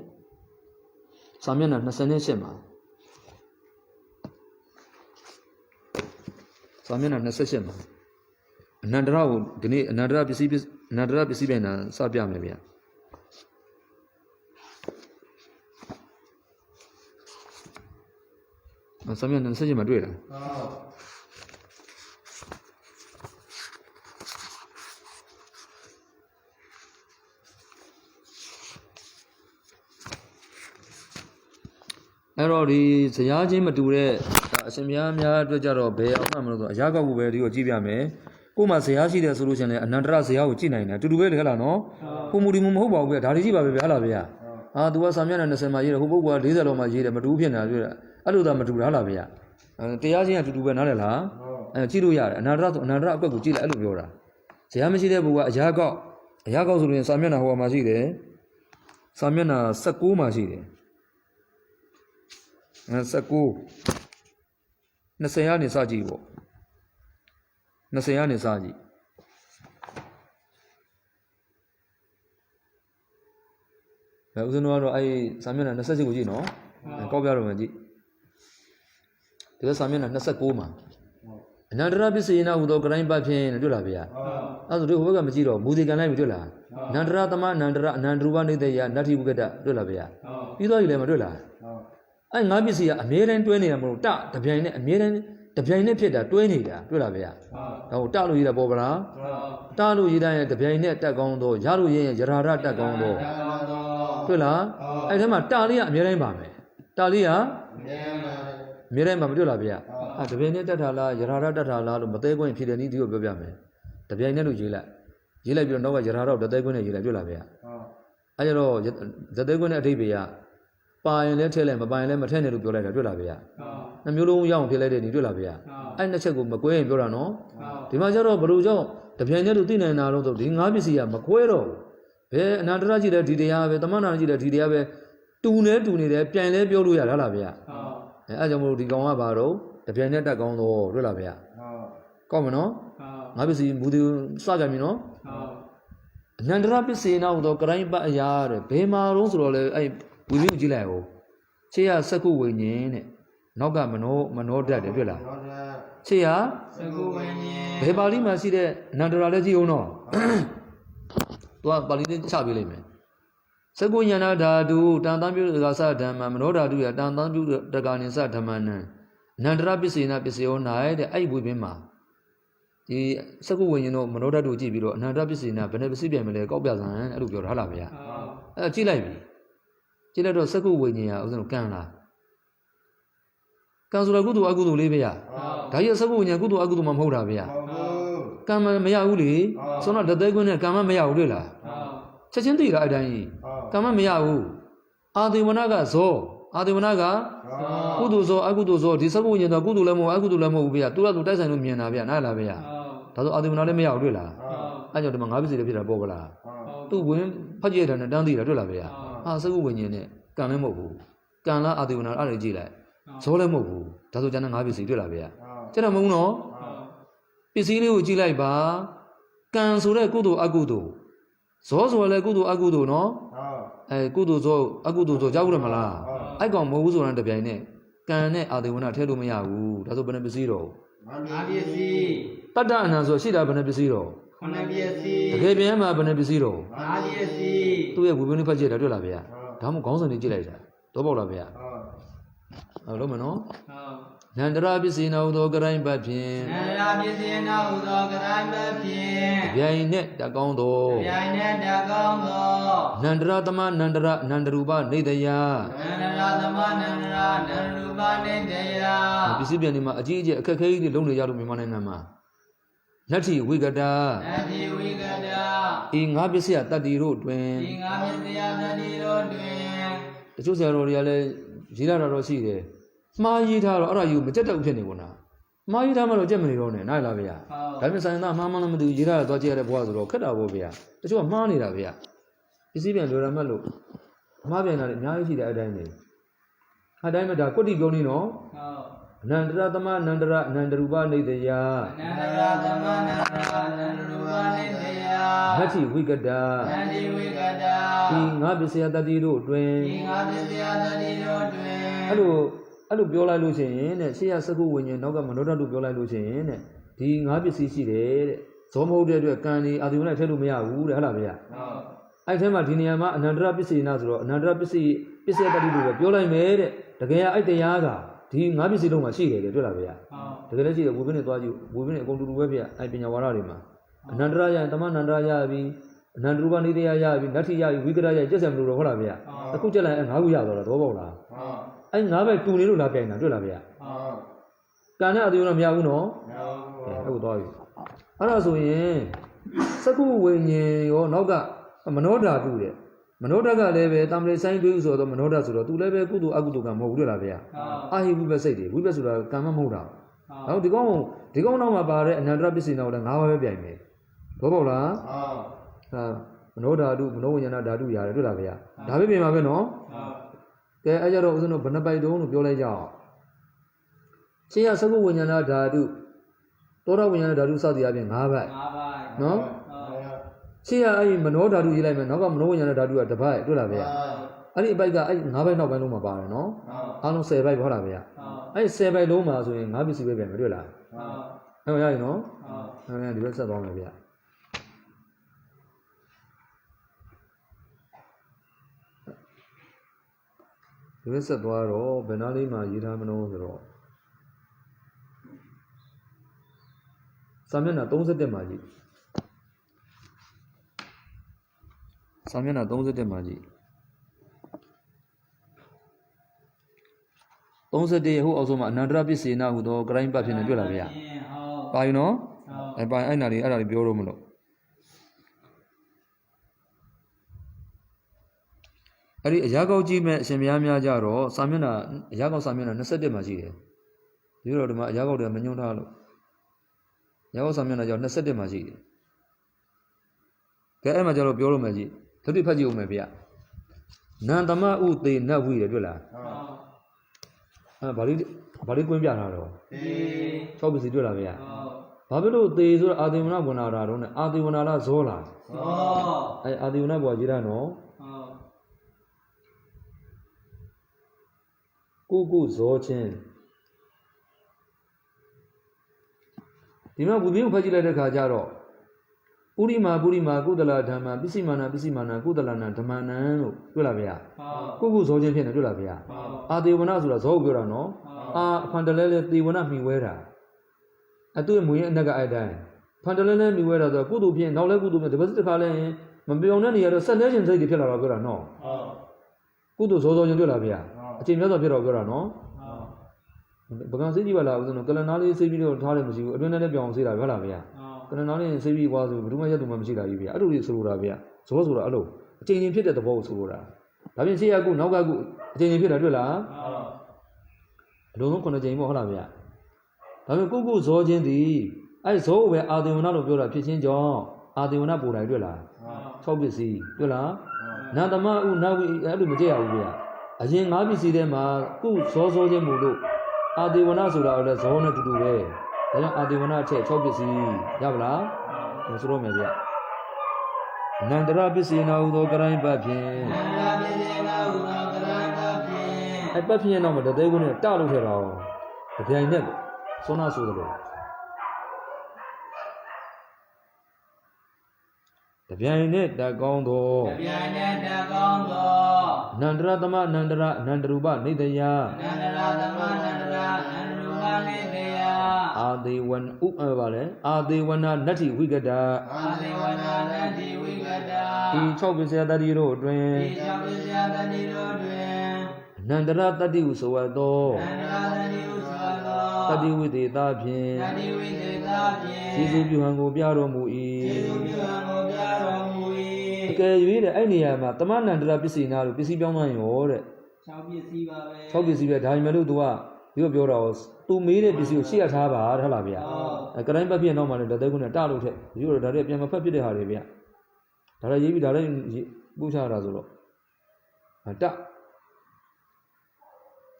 စာမျက်နှာ28မှာစာမျက်နှာ28မှာအနန္တရကိုဒီနေ့အနန္တရပစ္စည်းပြန်တာစပြမယ်ဗျာစာမျက်နှာ28မှာတွေ့လားအဲ့တော့ဒီဇရာချင်းမတူတဲ့အရှင်များအတွက်ကြတော့ဘယ်အောင်မှမလို့ဆိုအရာကောက်ကိုပဲဒီကိုကြည့်ပြမယ်ကို့မှာဇရာရှိတယ်ဆိုလို့ရှိရင်လည်းအနန္တရဇရာကိုကြည့်နိုင်တယ်အတူတူပဲလေဟဲ့လားနော်ကိုမူဒီမဟုတ်ပါဘူးဗျာဒါတွေကြည့်ပါပဲဗျာဟဲ့လားဗျာသူကစာမျက်နှာ20မှာရေးတယ်ဟိုပုဂ္ဂိုလ်က40လောက်မှရေးတယ်မတူဖြစ်နေတာတွေ့တာအဲ့လိုသာမတူတာဟဲ့လားဗျာတရားချင်းအတူတူပဲနားလည်လားကြည့်လို့ရတယ်အနန္တရဆိုအနန္တရအကွက်ကိုကြည့်လိုက်အဲ့လိုပြောတာဇရာမရှိတဲ့ဘုရားအရာကောက်ဆိုရင်စာမျက်နှာဟိုမှာရှိတယ်စာမျက်နှာ19မှာရှိတယ်19 20ကနေစကြည့်ပေါ့20ကနေစကြည့်ဦးဇင်းတို့ကတော့အဲ့စာမျက်နှာ28ကိုကြည့်နော်ကောက်ပြတော့မှကြည့်ဒီကစာမျက်နှာ29မှာအနန္တရပစ္စေနဟူသောကရိုင်းပတ်ဖြင့်တွေ့လားဗျာအဲ့ဆိုဒီဟိုဘက်ကမကြည့်တော့မူဒီကန်လိုက်ပြီတွေ့လားအနန္တရသမအနန္တရအနန္တရူပနေတယနတ္ထိဝုကတတွေ့လားဗျာပြီးတော့ကြီးလည်းမတွေ့လားအဲ့ငါးပစ္စည်းကအမြဲတမ်းတွဲနေတာမဟုတ်တပြိုင်နဲ့အမြဲတမ်း တပြိုင်နဲ့ဖြစ်တာတွဲနေတာတွေ့လားဗျာဒါကိုတလို့ရေးတာပေါ်ပါလားတလို့ရေးတိုင်းတပြိုင်နဲ့တက်ကောင်းတော့ရလို့ရေးရင်ရရာတက်ကောင်းတော့တွေ့လားအဲ့ထဲမှာတလေးကအများတိုင်းပါမယ်တလေးကအများတိုင်းပါမတွေ့လားဗျာတပြိုင်နဲ့တက်တာလားရရာတက်တာလားလို့မသေးခွင့်ဖြစ်တဲ့နည်းဒီကိုပြောပြမယ်တပြိုင်နဲ့လို့ရေးလိုက်ပြီးတော့နောက်ကရရာတော့တသေးခွင့်နဲ့ရေးလိုက်တွေ့လားဗျာအဲ့ကျတော့တသေးခွင့်နဲ့အဓိပ္ပာယ်ကပါရင်လည်းထဲလိုက်မပါရင်လည်းမထဲနဲ့လို့ပြောလိုက်တာတွေ့လားဗျာနှမျိုးလုံးရအောင်ဖြစ်လိုက်တဲ့ဒီတွေ့လားဗျာအဲ့နှစ်ချက်ကိုမကွဲရင်ပြောတာနော်ဒီမှာကျတော့ဘလို့ကြောင့်တပြိုင်တည်းလို့သိနိုင်တာလို့ဆိုဒီငါးပစ္စည်းကမကွဲတော့ဘယ်အနန္တရကြည့်တယ်ဒီတရားပဲတမန်နာကြည့်တယ်ဒီတရားပဲတူနေတယ်ပြန်လဲပြောလို့ရလားဗျာအဲ့ကြောင့်မလို့ဒီကောင်ကဘာတော့တပြိုင်တည်းတက်ကောင်းတော့တွေ့လားဗျာကောင်းမနော်ငါးပစ္စည်းမူဒီစကြပြီနော်အနန္တရပစ္စည်းနောက်တော့ကရိုင်းပတ်အရာတဲ့ဘယ်မှာတော့ဆိုတော့လေအဲ့ဝီမျိုးကြည့်လိုက်အောင်ခြေရစက္ကုဝိညာဉ်တဲ့နောက်ကမနောဓာတ်တယ်တွေ့လားခြေရစက္ကုဝိညာဉ်ဘယ်ပါဠိမှာရှိတဲ့အနန္တရာလည်းကြည့်အောင်နော်သူကပါဠိလေးချပေးလိုက်မယ်စက္ကုဉာဏဓာတုတန်တံပြုတကသဓမ္မမနောဓာတုရတန်တံပြုတကနိသဓမ္မနံအနန္တရပစ္စေနပစ္စယော၌တဲ့အဲ့ဝိပင်းမှာဒီစက္ကုဝိညာဉ်တို့မနောဓာတုကြည့်ပြီးတော့အနန္တရပစ္စေနဘယ်နဲ့ပစ္စည်းပြန်မလဲကောက်ပြစံအဲ့လိုပြောတာဟုတ်လားဗျာအဲ့ကြည့်လိုက်ပြီကြည့်လိုက်တော့စက္ကုဝိညာဉ်ကဥစ္စာကံလားကံဆိုတော့ကုသိုလ်အကုသိုလ်လေးပဲရဒါကြီးစက္ကုဝိညာဉ်ကုသိုလ်အကုသိုလ်မှမဟုတ်တာဗျာကံမရဘူးလေဆိုတော့လက်သေးကွင်းနဲ့ကံမရဘူးတွေ့လားချက်ချင်းသိတာအတိုင်းကြီးကံမရဘူးအာသေဝနာကဇောအာသေဝနာကကုသိုလ်ဇောအကုသိုလ်ဇောဒီစက္ကုဝိညာဉ်တော့ကုသိုလ်လည်းမဟုတ်အကုသိုလ်လည်းမဟုတ်ဘူးဗျာသူကသူတိုက်ဆိုင်လို့မြင်တာဗျာနားလားဗျာဒါဆိုအာသေဝနာလည်းမရဘူးတွေ့လားအဲ့ကြောင့်ဒီမှာငါးပစ္စည်းတွေဖြစ်တာပေါ့ကလားသူ့ဝင်ဖတ်ကြည့်တဲ့နဲ့တန်းသိတာတွေ့လားဗျာစက္ကုဝိညာဉ်နဲ့ကံလည်းမဟုတ်ဘူးကံလားအာသေဝနာအဲ့ဒါကြည့်လိုက်ဇောလည်းမဟုတ်ဘူးဒါဆိုကျန်တဲ့ငါးပစ္စည်းတွေ့လားဗျာကျတော့မဟုတ်နော်ပစ္စည်းလေးကိုကြည့်လိုက်ပါကံဆိုတဲ့ကုသိုလ်အကုသိုလ်ဇောဆိုလည်းကုသိုလ်အကုသိုလ်နော်ကုသိုလ်ဇောအကုသိုလ်ဇောကြောက်ရမလားအဲ့ကောင်မဟုတ်ဘူးဆိုတာတပြိုင်နဲ့ကံနဲ့အာသေဝနာထည့်လို့မရဘူးဒါဆိုဘယ်နှပစ္စည်းတော့ငါးပစ္စည်းတတ္တအနံဆိုရှိတာဘယ်နှပစ္စည်းတော့ခုနှစ်ပစ္စည်းတကယ်ပြန်မှာဘယ်နှပစ္စည်းတော့ငါးပစ္စည်းသူ့ရဲ့ဝိပင်းလေးဖတ်ကြည့်တာတွေ့လားဗျာဒါမှမဟုတ်ခေါင်းစဉ်လေးကြည့်လိုက်တာတော့ပေါ့လားဗျာဟုတ်လို့မနော်နန္တရာပစ္စေနဟုသောကရိုင်းပတ်ဖြင့်နန္တရာပစ္စေနဟုသောကရိုင်းပတ်ဖြင့်ဗျိုင်နဲ့တကောင်းသောဗျိုင်နဲ့တကောင်းသောနန္တရာသမနန္တရအနန္တရူပနေတယနန္တရာသမနန္တရာအနန္တရူပနေတယပစ္စည်းပြန်ဒီမှာအကြီးအကျယ်အခက်ခဲကြီးတွေလုံးနေရလို့မြန်မာနိုင်ငံမှာနတ္ထိဝိကတာနတ္ထိဝိကတာဤငါးပစ္စည်းတတ္တိတို့တွင်ဤငါးပစ္စည်းတတ္တိတို့တွင်တချို့ဆရာတော်တွေကလည်းရေးလာတော့ရှိတယ်မှားရေးထားတော့အဲ့ဒါယူမကြက်တော့ဖြစ်နေကုန်တာမှားရေးထားမှတော့ကြက်မနေတော့နဲ့နားလားဗျာဒါပေမဲ့ဆိုင်သားမှားမှလည်းမသိဘူးရေးထားတော့ကြည့်ရတဲ့ဘဝဆိုတော့ခက်တာပေါ့ဗျာတချို့ကမှားနေတာဗျာပစ္စည်းပြန်လွယ်ရမှတ်လို့မှားပြန်တာလည်းအများကြီးရှိတယ်အဲ့တိုင်းပဲအဲ့တိုင်းမှာဒါကွတ္တိပြောနေနော်အနန္တရသမအနန္တရအနန္တရူပနေတယအနန္တရသမအနန္တရအနန္တရူပနေတယနတ္ထိဝိကတာနတ္ထိဝိကတာဤငါးပစ္စယတတ္တိတို့တွင်ဤငါးပစ္စယတတ္တိတို့တွင်အဲ့လိုပြောလိုက်လို့ရှိရင်တဲ့ရှေ့ရစက္ကုဝိညာဉ်နောက်ကမနောဓာတ်လို့ပြောလိုက်လို့ရှိရင်တဲ့ဒီငါးပစ္စည်းရှိတယ်တဲ့ဇောမဟုတ်တဲ့အတွက်ကံဒီအာသေဝနာထည့်လို့မရဘူးတဲ့ဟုတ်လားဗျာအဲ့ထဲမှာဒီနေရာမှာအနန္တရပစ္စေနာဆိုတော့အနန္တရပစ္စည်းတ္တိလို့ပဲပြောလိုက်မယ်တဲ့တကယ်အဲ့တရားကဒီငါးပစ္စည်းလုံးမှာရှိတယ်တဲ့တွေ့လားဗျာတကယ်လည်းရှိတယ်ဝိပင်းနဲ့သွားကြည့်ဝိပင်းနဲ့အကုန်တူတူပဲဗျာအဲ့ပညာဝါဒတွေမှာအနန္တရရရင်တမန္တရရပြီအနန္တရူပနေတရားရပြီနတ္ထိရပြီဝိကရရကျက်စံမလို့တော့ဟုတ်လားဗျာအခုကျက်လိုက်ငါးခုရသွားတာသဘောပေါက်လားအဲ့ငါးပဲတူနေလို့လာပြိုင်တာတွေ့လားဗျာကံနဲ့အသေးတော့မရဘူးနော်ဟုတ်သွားပြီအဲ့ဒါဆိုရင်စက္ခုဝိညာဉ်ရောနောက်ကမနောဓာတုတဲ့မနောဓာတ်ကလည်းပဲတံပရိဆိုင်တွေးဆိုတော့မနောဓာတ်ဆိုတော့သူလည်းပဲကုသိုလ်အကုသိုလ်ကမဟုတ်ဘူးတွေ့လားဗျာအာဟိဝိပ္ပစိတ်တွေဝိပ္ပဆိုတာကံမမဟုတ်တာနောက်ဒီကောင်းနောက်မှာပါတဲ့အနန္တရပစ္စေနာကိုလည်းငါးပါးပဲပြိုင်မယ်ဘောပေါက်လားမနောဓာတုမနောဝိညာဏဓာတုရတယ်တွေ့လားဗျာဒါပဲပြင်ပါပဲနော်ကဲအဲ့ကြတော့ဦးဇင်းတို့ဘယ်နှပိုက်တုံးလို့ပြောလိုက်ကြအောင်ရှင်းရစက္ကုဝိညာဏဓာတုသောတာဝိညာဏဓာတုစသည်အပြင်၅ပိုက်နော်ရှင်းရအဲ့မနောဓာတုရေးလိုက်မယ်နောက်ကမနောဝိညာဏဓာတုကတစ်ပိုက်တွေ့လားဗျာအဲ့ဒီအပိုက်ကအဲ့၅ပိုက်နောက်ပိုင်းလုံးမှာပါတယ်နော်အားလုံး10ပိုက်ဟုတ်လားဗျာအဲ့10ပိုက်လုံးမှာဆိုရင်၅ပစ္စည်းပဲပြန်မယ်တွေ့လားဟုတ်ရရင်နော်ဟုတ်ဒီဘက်ဆက်သွားမယ်ဗျာဒီဘက်ဆက်သွားတော့ဘယ်နာလေးမှာရေးထားမလို့ဆိုတော့ Samena don't set the magic. Samena don't set the magic. Don't set the who also Nandra Piscina who do grind back in the Julavia. By no? I buy annually at the Bureau. Yago Jim Semiamia Jaro, Samina, Yago Samina, Nesete Magie. You know the Yago de Menunalo. Yago Samina, your Nesete Magie. Caramajaro Bureau Magie, 30 Pagio Mavia. Nandama Uti Navi Regula. Bariquimbiano. Chobisi Dulavia. Pablo de Adimuna Bonara, Adimuna Zola. Adimuna Bojirano. Cuckoo Zochin. Dima would be Pagila Cajaro. Urima, Gudala, Dama, Bisimana, Gudalana, Tamana, Dulavia. Cuckoo Zochin, Dulavia. Adivanazula Zogurano. Pandalele, the one of me wear. I do him we never I die. Pandalele, me wear the Gudu, now let Gudu, the Visitor Kale, Mambionani, the Sun Legends, they tell our no. Gudu Zozo Dulavia. Jim Yellow Pirogura, no? Because you allow the Galanali Sibi or Talim, you don't have beyond Sira Valavia. Galanali Sibi was Rumaya to Mamsira, I do this Suravia, so was alone. Changing pit at the boat Sura. Having see a good Noga, changing pit at Dula. I don't know when I came Mohavia. Having Cuckoo Zojin the I saw where are the one of your pitching jaw, are the one up Dula. Tobisi, Dula. Nadama, now we have to Matea. I think I'll be see them good so mudo. Are they one as well as honor to do it? Are they one at Chobisi, Yabla? Was Romania. Nandra Bissina, no Garan Bapian. I Bapian number that they wouldn't tell her all. But they never. So not suitable. The Pianet that gondo. Nandra Dama Nandra Nandruba Nidaya. Are they one Upavale? Are they one nutty wigada? Are they one nutty wigada? He chokes that you know, drain. Nandra Tadi Usawado. Tadi with the Dapian. Sisu Buhango Biaro Mui. Okay, you read any Taman and Rapisina, Pisibian or Chobisi, Diamelu, you have your house. 2 million is you see at Hava, Halavia. A grand papier normal that they're going to tell you are the Arabian Papi de Harabia. Taraji Darin Busha Razolo. A duck.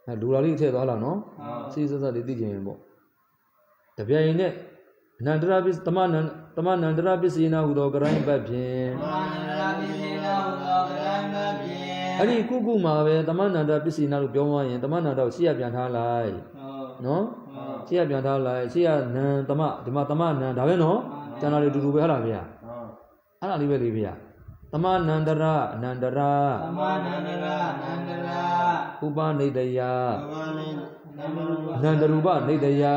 A Durali said, no? Caesars are the DJ. The Pianet. Nandrabis Taman and Rabisina with Ogaran Bapian. Ali Kugu Mave, Taman and Rabisina Bioma, and Taman and Siabian Halai. No? Siabian Halai, Sia Tama, and Daveno, Janari to Dubelavia. Alivia. Taman Nandara, Uba Nidaya, Nandaruba Nidaya.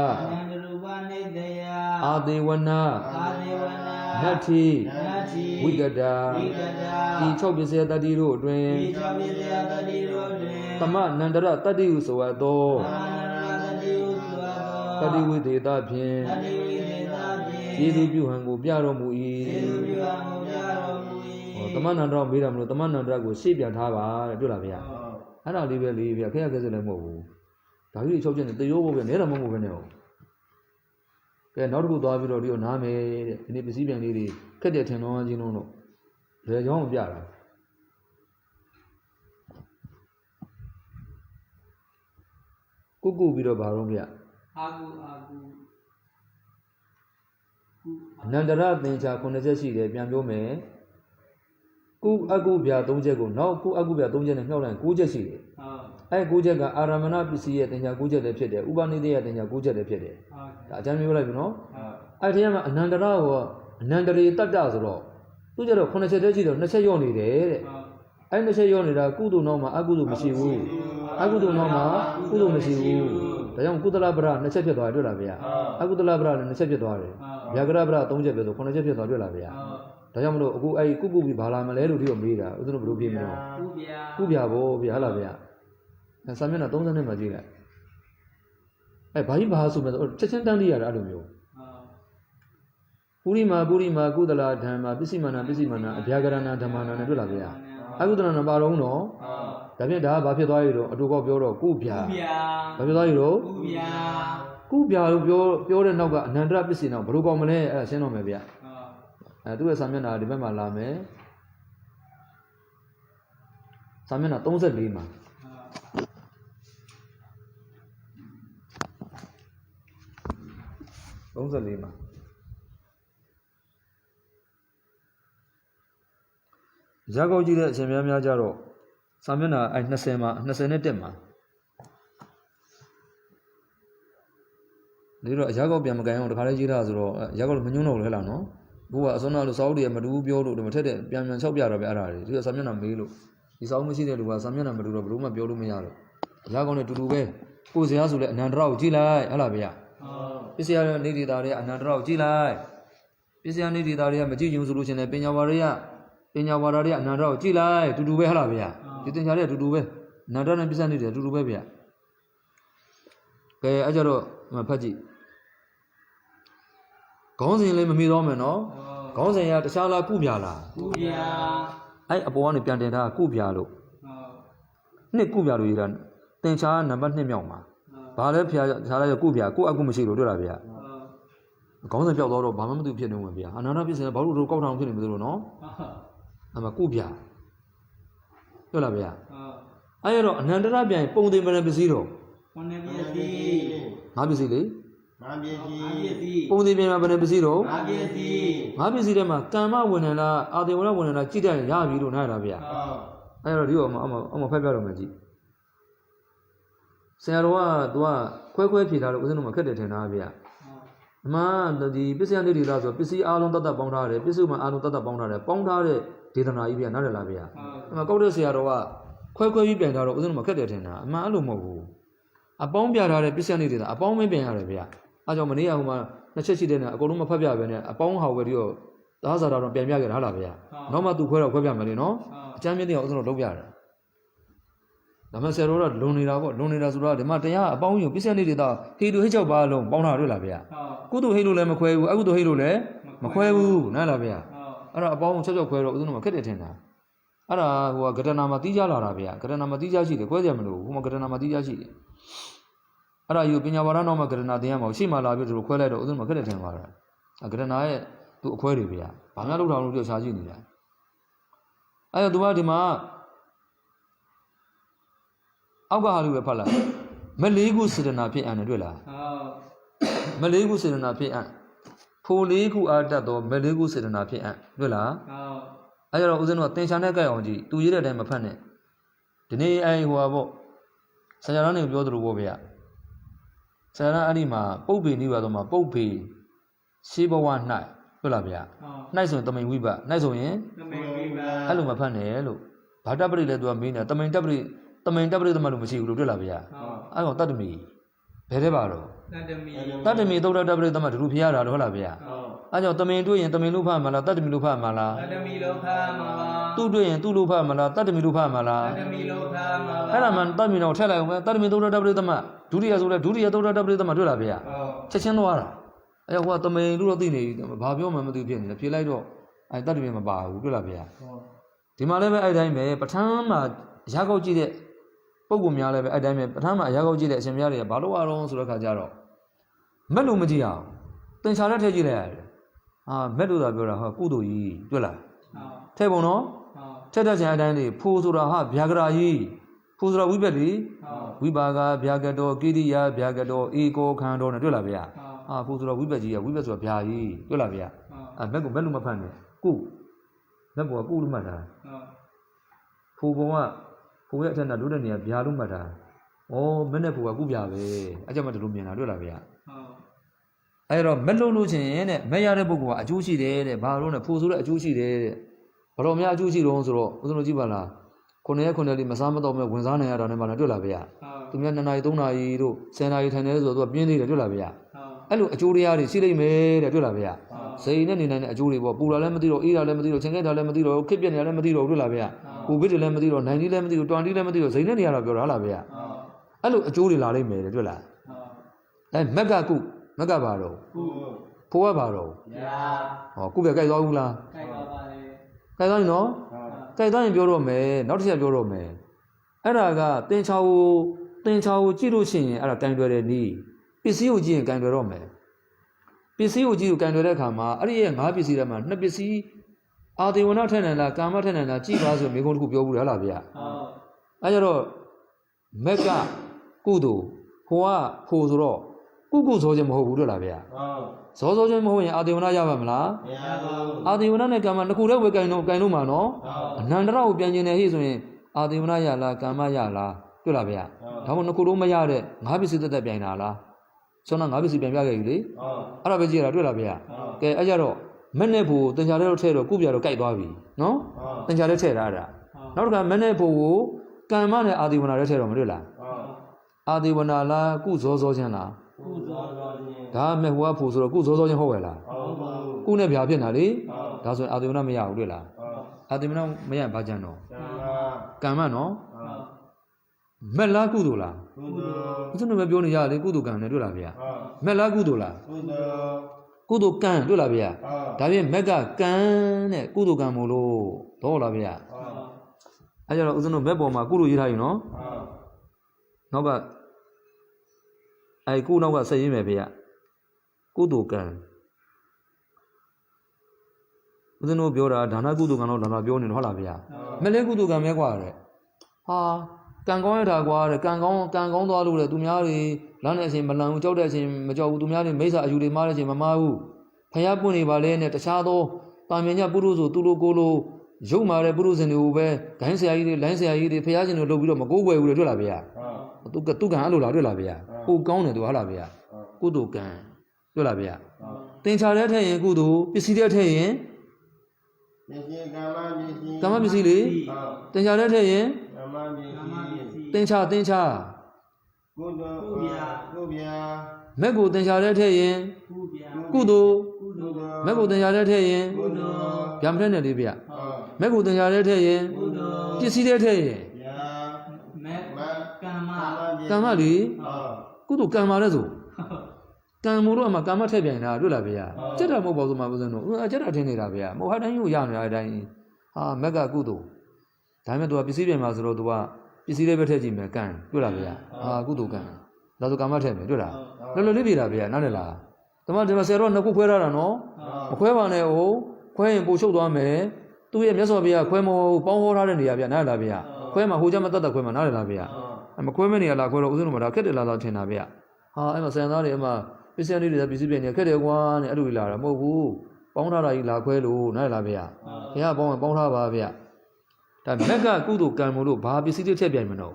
Adiwana Nati Wigada He Chobis at the road drain Tama Nandara Tadi Usawado Tadi with the Dapian Sidu Buhango Biaro Mui Tamanandra Biram, Tamanandra was Sibian Hava, Dulavia. I don't leave a Kayakazamo. Tadi Chojan, the Yoga and Eramu. Not good David or your name, any Bisibian lady, Cadet no, you know. The young Biara. Cuckoo Bido Baromia. Nandara, Nature, Conesi, the Bianome. Ku Agubia don't go, now Ku Agubia don't get no and Gujesi. I Gujaga Aramana Bisi and Yaguja de Pede, Ubani and Yaguja de Pede. Jamila, you know. I tell Nandara or Nandari Tadazro. Tujaro Conesi, Nasayoni there. I Nasayoni, Kudu Noma, Agudu Misiu. Agudu Noma, Kudu Misiu. The young Kudalabra, Nasepia, Agudu Labra, and Nasepia. ဗျာကရပရ3ချက်ပဲဆို9ချက်ဖြစ်သွားတွေ့လားဗျာဒါကြောင့်မလို့အခုအဲ့ကုကုပြီးဘာလာမလဲလို့ဒီကိုမေးတာဦးဇင်းတို့ဘယ်လိုပြေးမလဲကုဗျာဘောဗျာဟုတ်လားဗျာစာမျက်နှာ30နဲ့မှကြည့်လိုက်အဲ့ဘာကြီးဘာဆိုမဲ့ချက်ချင်းတန်းတည်ရတာအဲ့လိုမျိုးပုရိမာကုသလာဓမ္မာပစ္စည်းမာနာအဗျာကရဏဓမ္မာနာနဲ့တွေ့လားဗျာအကုသလနာပါတော့နော်ဒါဖြင့်ဒါကဘာဖြစ်သွားရတော့အတူကောပြောတော့ကုဗျာဘာဖြစ်သွားရတော့ကုဗျာလို့ပြောတဲ့နောက်ကအနန္တရပစ္စည်းနောက်ဘယ်လိုကောင်းမလဲအဲ့ဒါရှင်းတော့မယ်ဗျာသူ့ရဲ့စာမျက်နှာဒီဘက်မှာလာမယ်စာမျက်နှာ34မှာ34မှာဇာကောက်ကြည့်တဲ့အချိန်များကြတော့စာမျက်နှာအဲ20မှာ20နဲ့တက်မှာဒီတော့ဇာကောက်ပြန်မကန်အောင်တခါလေးရေးထားဆိုတော့ဇာကောက်မညွှန်းတော့ဘူးဟဲ့လားနော်ဘိုးကအစောနာလို့စာအုပ်တွေမတူဘူးပြောလို့မထက်တဲ့ပြန်ချောက်ပြတော့ပဲအဲ့ဒါတွေဒီကစာမျက်နှာမေးလို့ဒီစာအုပ်မရှိတဲ့လူကစာမျက်နှာမတူတော့ဘယ်လို့မှပြောလို့မရတော့ဇာကောက်နဲ့တူတူပဲကိုယ်စရာဆိုလဲအနန္တရကိုကြည့်လိုက်ဟဲ့လားဗျာပစ္စယနေဒေတာတွေအနန္တရကိုကြည့်လိုက်ပစ္စယနေဒေတာတွေကမကြည့်ရင်ဆိုလို့ရှင်လည်းပညာဝါဒတွေကအနန္တရကိုကြည့်လိုက်တူတူပဲဟဲ့လားဗျာဒီသင်္ချာတွေတူတူပဲအနန္တရနဲ့ပစ္စယနေတွေတူတူပဲဗျာကဲအဲ့ကြတော့ဖတ်ကြည့်ခေါင်းစဉ်လေးမမေ့တော့မယ်နော်ခေါင်းစဉ်ကတခြားလားကုဗျာလားကုဗျာအဲ့အပေါ်ကနေပြန်တင်ထားကုဗျာလို့နှစ်ကုဗျာလို့ရေးတာသင်္ချာနံပါတ်2မြောက်မှာဘာလဲဖျားခြားလိုက်ကုဗျာကိုအကုမရှိလို့တွေ့လားဗျာခေါင်းစဉ်ပြောက်တော့ဘာမှမသိဖြစ်နေဝင်ဗျာအနန္တပစ္စည်းဘာလို့တော့ကောက်ထောင်ဖြစ်နေမလို့နော်အမကုဗျာတွေ့လားဗျာအဲ့တော့အနန္တရပြန်ပုံသိမ့်မနေပစ္စည်းတော့ပုံသိမ့်ပစ္စည်းငါပစ္စည်းလေငါပစ္စည်းပုံသိပြန်မှာဘယ်နှပစ္စည်းတော့ငါပစ္စည်းထဲမှာကမ္မဝင်နေလားအာတေဝရဝင်နေလားကြည့်တယ်ရပြီလို့နားရတာဗျာအဲ့တော့ဒီတော့အမဖက်ပြတော့မယ်ကြည့်ဆရာတော်ကသူကခွဲဖြေထားလို့ဦးဇင်းတို့မခက်တယ်ထင်တာဗျာအမှန်ဒီပစ္စယနေဒေတာဆိုပစ္စည်းအားလုံးတတ်ပေါင်းထားတယ်ပစ္စည်းမှအားလုံးတတ်ပေါင်းထားတယ်ပေါင်းထားတဲ့ဒေသနာကြီးဗျာနားရလားဗျာအမှကောက်တဲ့ဆရာတော်ကခွဲပြီးပြန်ထားတော့ဦးဇင်းတို့မခက်တယ်ထင်တာအမှန်အဲ့လိုမဟုတ်ဘူးအပေါင်းပြထားတဲ့ပစ္စယနေဒေတာအပေါင်းမပြန်ရတယ်ဗျာအားကြောင့်မနေ့ကဟိုမှာနှစ်ချက်ရှိတဲ့နဲ့အကုန်လုံးမဖတ်ပြပဲနဲ့အပေါင်းဟာဝယ်ပြီးတော့သာသာတော်ပြန်ပြခဲ့တာဟုတ်လားဗျာနောက်မှသူခွဲတော့ခွဲပြမယ်လေနော်အကျမ်းမြင့်တဲ့ဦးဇင်းတို့လုပ်ပြတယ်ဒါမှဆရာတော်ကလွန်နေတာပေါ့လွန်နေတာဆိုတော့ဒီမှာတရားအပေါင်းယူပစ္စယနေဒေတာဟေတူဟိတ်ချောက်ပါလုံးပေါင်းထားတွေ့လားဗျာကုသိုလ်ဟိတ်လို့လည်းမခွဲဘူးအကုသိုလ်ဟိတ်လို့လည်းမခွဲဘူးနားလားဗျာအဲ့တော့အပေါင်းချက်ခွဲတော့ဦးဇင်းတို့မခက်တယ်ထင်တာအဲ့ဒါဟိုကဂတနာမှာတီးကြလာတာဗျာဂတနာမှာတီးကြရှိတယ်ခွဲကြမလို့ဟိုမှာဂတနာမှာတီးကြရှိတယ်အဲ့ဒါယူပညာဝါဒနောက်မှာဂရဏတင်ရမှာရှိမှလာပြီးသူတို့ခွဲလိုက်တော့ဦးဇင်းမခက်တဲ့ထင်ပါတာဂရဏရဲ့သူအခွဲတွေဗျာဘာများလောက်ထောင်လို့ပြောရှားကြည့်နေတာအဲ့တော့သူကဒီမှာအောက်ကဟာလူပဲဖတ်လိုက်မလေးခုစေတနာဖြစ်အံနဲ့တွေ့လားဟုတ်မလေးခုစေတနာဖြစ်အံဖိုလေးခုအားတတ်တော့မလေးခုစေတနာဖြစ်အံတွေ့လားဟုတ်အဲ့တော့ဦးဇင်းတို့ကသင်္ချာနဲ့ကြိုက်အောင်ကြည့်သူရေးတဲ့အတိုင်းမဖတ်နဲ့ဒီနေ့အဲ့ဟိုပါပေါ့ဆရာတော်နေပြောသလိုပေါ့ဗျာဆရာအဲ့ဒီမှာပုပ်ပေနေပါတော့မှာပုပ်ပေရှိဘဝ၌ဟုတ်လားဗျာ၌ဆိုရင်တမိန်ဝိပတ်၌ဆိုရင်တမိန်ဝိပတ်အဲ့လိုမဖတ်နဲ့လို့ဘာတပရိလဲသူကမင်းတယ်တမိန်တပရိသမတ်လို့မရှိဘူးလို့တွေ့လားဗျာအဲ့ကောင်တတ္တမီဘယ်ထဲပါတော့တတ္တမီသုဒ္ဓတပရိသမတ်ဒုဖျားတာတော့ဟုတ်လားဗျာအဲ့ကြောင့်တမိန်တွေ့ရင်တမိန်လို့ဖတ်မှာလားတတ္တမီလို့ဖတ်မှာလားတတ္တမီလို့ဖတ်မှာပါသူ့တွေ့ရင်သူ့လို့ဖတ်မှာလားတတ္တမီလို့ဖတ်မှာလားတတ္တမီလို့ဖတ်မှာပါအဲ့ဒါမှတတ္တမီတော့ထက်လိုက်အောင်ပဲတတ္တမီသုဒ္ဓတပရိသမတ်ဒုတိယဆိုလဲဒုတိယသုဒ္ဓတပရိသမတ်တွေ့လားဗျာချက်ချင်းသွားတာအဲ့ဟိုကတမိန်လို့တော့သိနေပြီဘာပြောမှမသိဖြစ်နေတယ်ဖြေလိုက်တော့အဲ့တတ္တမီမပါဘူးတွေ့လားဗျာဒီမှာလည်းပဲအဲ့တိုင်းပဲပဋ္ဌာန်းမှာရာကောက်ကြည့်တဲ့ပုဂ္ဂိုလ်များလည်းပဲအဲ့တိုင်းပဲပဋ္ဌာန်းမှာအရာကောက်ကြည့်တဲ့အရှင်များတွေကဘာလို့အားလုံးဆိုတဲ့ခါကျတော့မက်လို့မကြည့်အောင်သင်္ချာနဲ့ထည့်ကြည့်လိုက်ရတယ်မက်လို့သာပြောတာဟာကုသိုလ်ကြီးတွေ့လားထည့်ပုံနော်ထည့်တဲ့ချိန်အတိုင်းလေးဖိုးဆိုတာဟာဗျာကရာကြီးဖိုးဆိုတာဝိပက်ကြီးဝိပါကဗျာကတောကိရိယာဗျာကတောဧကောခန္ဓောနဲ့တွေ့လားဗျာဖိုးဆိုတာဝိပက်ကြီးကဝိပက်ဆိုတာဗျာကြီးတွေ့လားဗျာမက်ကိုမက်လို့မဖတ်နဲ့ကုမက်ကိုကုလို့မှတ်တာဖိုးပုံကဖိုးရဲ့အထက်နဲ့တို့တဲ့နေရာဗျာလို့မှတ်တာဩမက်နဲ့ဖိုးကကုဗျာပဲအကြမ်းမတူလို့မြင်တာတွေ့လားဗျာအဲ့တော့မက်လို့ချင်းတဲ့မက်ရတဲ့ပုဂ္ဂိုလ်ကအကျိုးရှိတယ်တဲ့ဘာလို့လဲဖိုးဆိုတဲ့အကျိုးရှိတယ်တဲ့ဘလို့များအကျိုးရှိတော့ဆိုတော့ဦးဇင်းတို့ကြည့်ပါလား9ရက်လေးမစားမတော့မဲ့ဝင်စားနေရတာနဲ့မှလည်းတွေ့လားဗျာသူများ2နာရီ3နာရီတို့10နာရီထိုင်နေဆိုတော့သူကပြင်းသေးတယ်တွေ့လားဗျာ အဲ့လိုအကျိုးတရားတွေရှိလိမ့်မယ်တဲ့တွေ့လားဗျာစိတ်နဲ့နေနိုင်တဲ့အကျိုးတွေပေါ့ပူလာလည်းမသိတော့အေးတာလည်းမသိတော့ချင်းခဲတာလည်းမသိတော့ခစ်ပြက်နေလည်းမသိတော့တွေ့လားဗျာကိုဗစ်တွေလည်းမသိတော့နိုင်ကြီးလည်းမသိတော့20လည်းမသိတော့စိတ်နဲ့နေရတာပြောတာဟုတ်လားဗျာအဲ့လိုအကျိုးတွေလာလိမ့်မယ်တဲ့တွေ့လားအဲမက်ကကုမက်ကပါတော့ဖိုးကပါတော့ဟောကုပဲကြိုက်သွားဘူးလားကြိုက်ပါပါတယ်ကြိုက်သွားရင်နော်ကြိုက်သွားရင်ပြောတော့မယ်နောက်တစ်ချက်ပြောတော့မယ်အဲ့ဒါကတင်ချောင်းကိုကြည့်လို့ရှိရင်အဲ့ဒါကင်တွယ်တယ်နီးပစ္စည်းကိုကြည့်ရင်ကင်တွယ်တော့မယ်ပစ္စည်းကိုကြည့်ကိုကင်တွယ်တဲ့အခါမှာအဲ့ဒီရဲ့5ပစ္စည်းထဲမှာ2ပစ္စည်းအာဒေဝနာထက်နိုင်လားကာမထက်နိုင်လားကြည့်ပါဆိုမိကုံးတစ်ခုပြောဘူးလားဗျာအဲ့ကြတော့မက်ကကုသိုလ်ဟိုကဖိုဆိုတော့ကုဇောခြင်းမဟုတ်ဘူးတွေ့လားဗျာဇောခြင်းမဟုတ်ရင်အာဒေဝနာရပါမလားမရပါဘူးအာဒေဝနာနဲ့ကာမနှစ်ခုတည်းဝေကင်လို့မှာနော်အနန္တရကိုပြန်ကျင်တယ်ဟိဆိုရင်အာဒေဝနာရလားကာမရလားတွေ့လားဗျာဒါမှမဟုတ်နှစ်ခုလုံးမရတဲ့5ပစ္စည်းသက်ပြန်တာလားဆောင်း5ပစ္စည်းပြန်ပြခဲ့ပြီလေအဲ့ဒါပဲကြည့်ရတာတွေ့လားဗျာကဲအဲ့ကြတော့မက်နဲ့ဖို့တင်ချာတဲ့တော့ထဲတော့ကုပြတော့ကြိုက်သွားပြီနော်တင်ချာတဲ့ထဲတာအဲ့ဒါနောက်တစ်ခါမက်နဲ့ဖို့ကိုကမ္မနဲ့အာဒေဝနာတဲ့ထဲတော့မတွေ့လားအာဒေဝနာလားကုဇောခြင်းလားကုဇောခြင်းဒါမဲ့ဟိုကဖို့ဆိုတော့ကုဇောခြင်းဟုတ်ရဲ့လားဟုတ်ပါဘူးကုနဲ့ဗျာဖြစ်နေတာလေဒါဆိုရင်အာဒေဝနာမရဘူးတွေ့လားအာဒေဝနာမရဘာကြမ်းတော့ကမ္မနော်မက်လားကုသိုလ်လားကုသိုလ်ဘယ်သူမှပြောနေရလေကုသိုလ်ကံနဲ့တွေ့လားဗျာမက်လားကုသိုလ်လားကုသိုလ်ကံတွေ့လားဗျာဒါပြင်မက်ကကံနဲ့ကုသိုလ်ကံမို့လို့တော့လားဗျာအဲကြတော့ဦးဇင်းတို့မက်ပေါ်မှာကုလို့ရေးထားရင်နော်နောက်ကအဲကုနောက်ကဆက်ရေးမယ်ဗျာကုသိုလ်ကံဦးဇင်းတို့ပြောတာဒါနကုသိုလ်ကံတော့ဒါနပြောနေတယ်ဟုတ်လားဗျာမက်လေးကုသိုလ်ကံမဲกว่าတဲ့ဟာကံကောင်းရတာကွာတဲ့ကံကောင်းသွားလို့လေသူများတွေလမ်းတဲ့အချိန်မလန်ဘူးကြောက်တဲ့အချိန်မကြောက်ဘူးသူများတွေမိစ္ဆာအယူတွေမှားတဲ့အချိန်မမှားဘူးဖျားပွင့်နေပါလေနဲ့တခြားသောတာမင်ညပုရုဆိုသူလိုကိုလိုရုပ်မာတဲ့ပုရုဇဉ်တွေကိုပဲဂိုင်းဆရာကြီးတွေလိုင်းဆရာကြီးတွေဖျားရှင်တွေလုပ်ပြီးတော့မကိုးကွယ်ဘူးလေတွေ့လားဗျာသူကံအဲ့လိုလားတွေ့လားဗျာကိုကောင်းတယ်သူဟုတ်လားဗျာကုသိုလ်ကံတွေ့လားဗျာတင်ချာတဲ့ထက်ရင်ကုသိုလ်ပစ္စည်းတဲ့ထက်ရင်ကမ္မပစ္စည်းလေတင်ချာတဲ့ထက်ရင်တင်ချကုသိုလ်မက်ကိုတင်ချတဲ့ထက်ရင်ကုသိုလ်မက်ကိုတင်ချတဲ့ထက်ရင်ဗျာမထက်နဲ့လေးဗျမက်ကိုတင်ချတဲ့ထက်ရင်ပစ္စည်းတဲ့ထက်ရင်ကမ္မလေကုသိုလ်ကံမာတဲ့ဆိုကံမို့တော့အမှကမ္မထက်ပြန်တာတွေ့လားဗျာစက်တာမဟုတ်ပါဘူးမှာဦးဇင်းတို့စက်တာထင်နေတာဗျာမဟုတ်ဟာတိုင်းကိုရနေတာအတိုင်းဟာမက်ကကုသိုလ်ဒါပေမဲ့ तू ကပစ္စည်းပြန်မှာဆိုတော့ तू ကပစ္စည်းလေးပဲထည့်ကြည့်မယ်ကံတွေ့လားဗျာဟာကုသိုလ်ကံဒါဆိုကမ္မထည့်မယ်တွေ့လားလောလောလေးပြေတာဗျာနားလည်လားဒီမှာ10တော့နှစ်ခုခွဲထားတာနော်မခွဲပါနဲ့ဟိုခွဲရင်ပို့ချုပ်သွားမယ်သူ့ရဲ့မြတ်စွာဘုရားခွဲမဟုတ်ပေါင်းဟောထားတဲ့နေရာဗျာနားလည်လားဗျာခွဲမှာဟိုကြမတတ်ခွဲမှာနားလည်လားဗျာမခွဲမဲ့နေရာလားခွဲတော့ဦးဇင်းတို့မှာဒါခက်တယ်လားတော့ထင်တာဗျာဟာအဲ့မှာဆန်သားတွေအမှပစ္စည်းလေးတွေပစ္စည်းပြန်နေခက်တယ်ကွာနဲ့အဲ့လိုလာတာမဟုတ်ဘူးပေါင်းထားတာကြီးလာခွဲလို့နားလည်လားဗျာဘုရားပေါင်းထားပါဗျာဒါမက်ကကုသိုလ်ကံမို့လို့ဘာပစ္စည်းတွေထည့်ပြန်မလို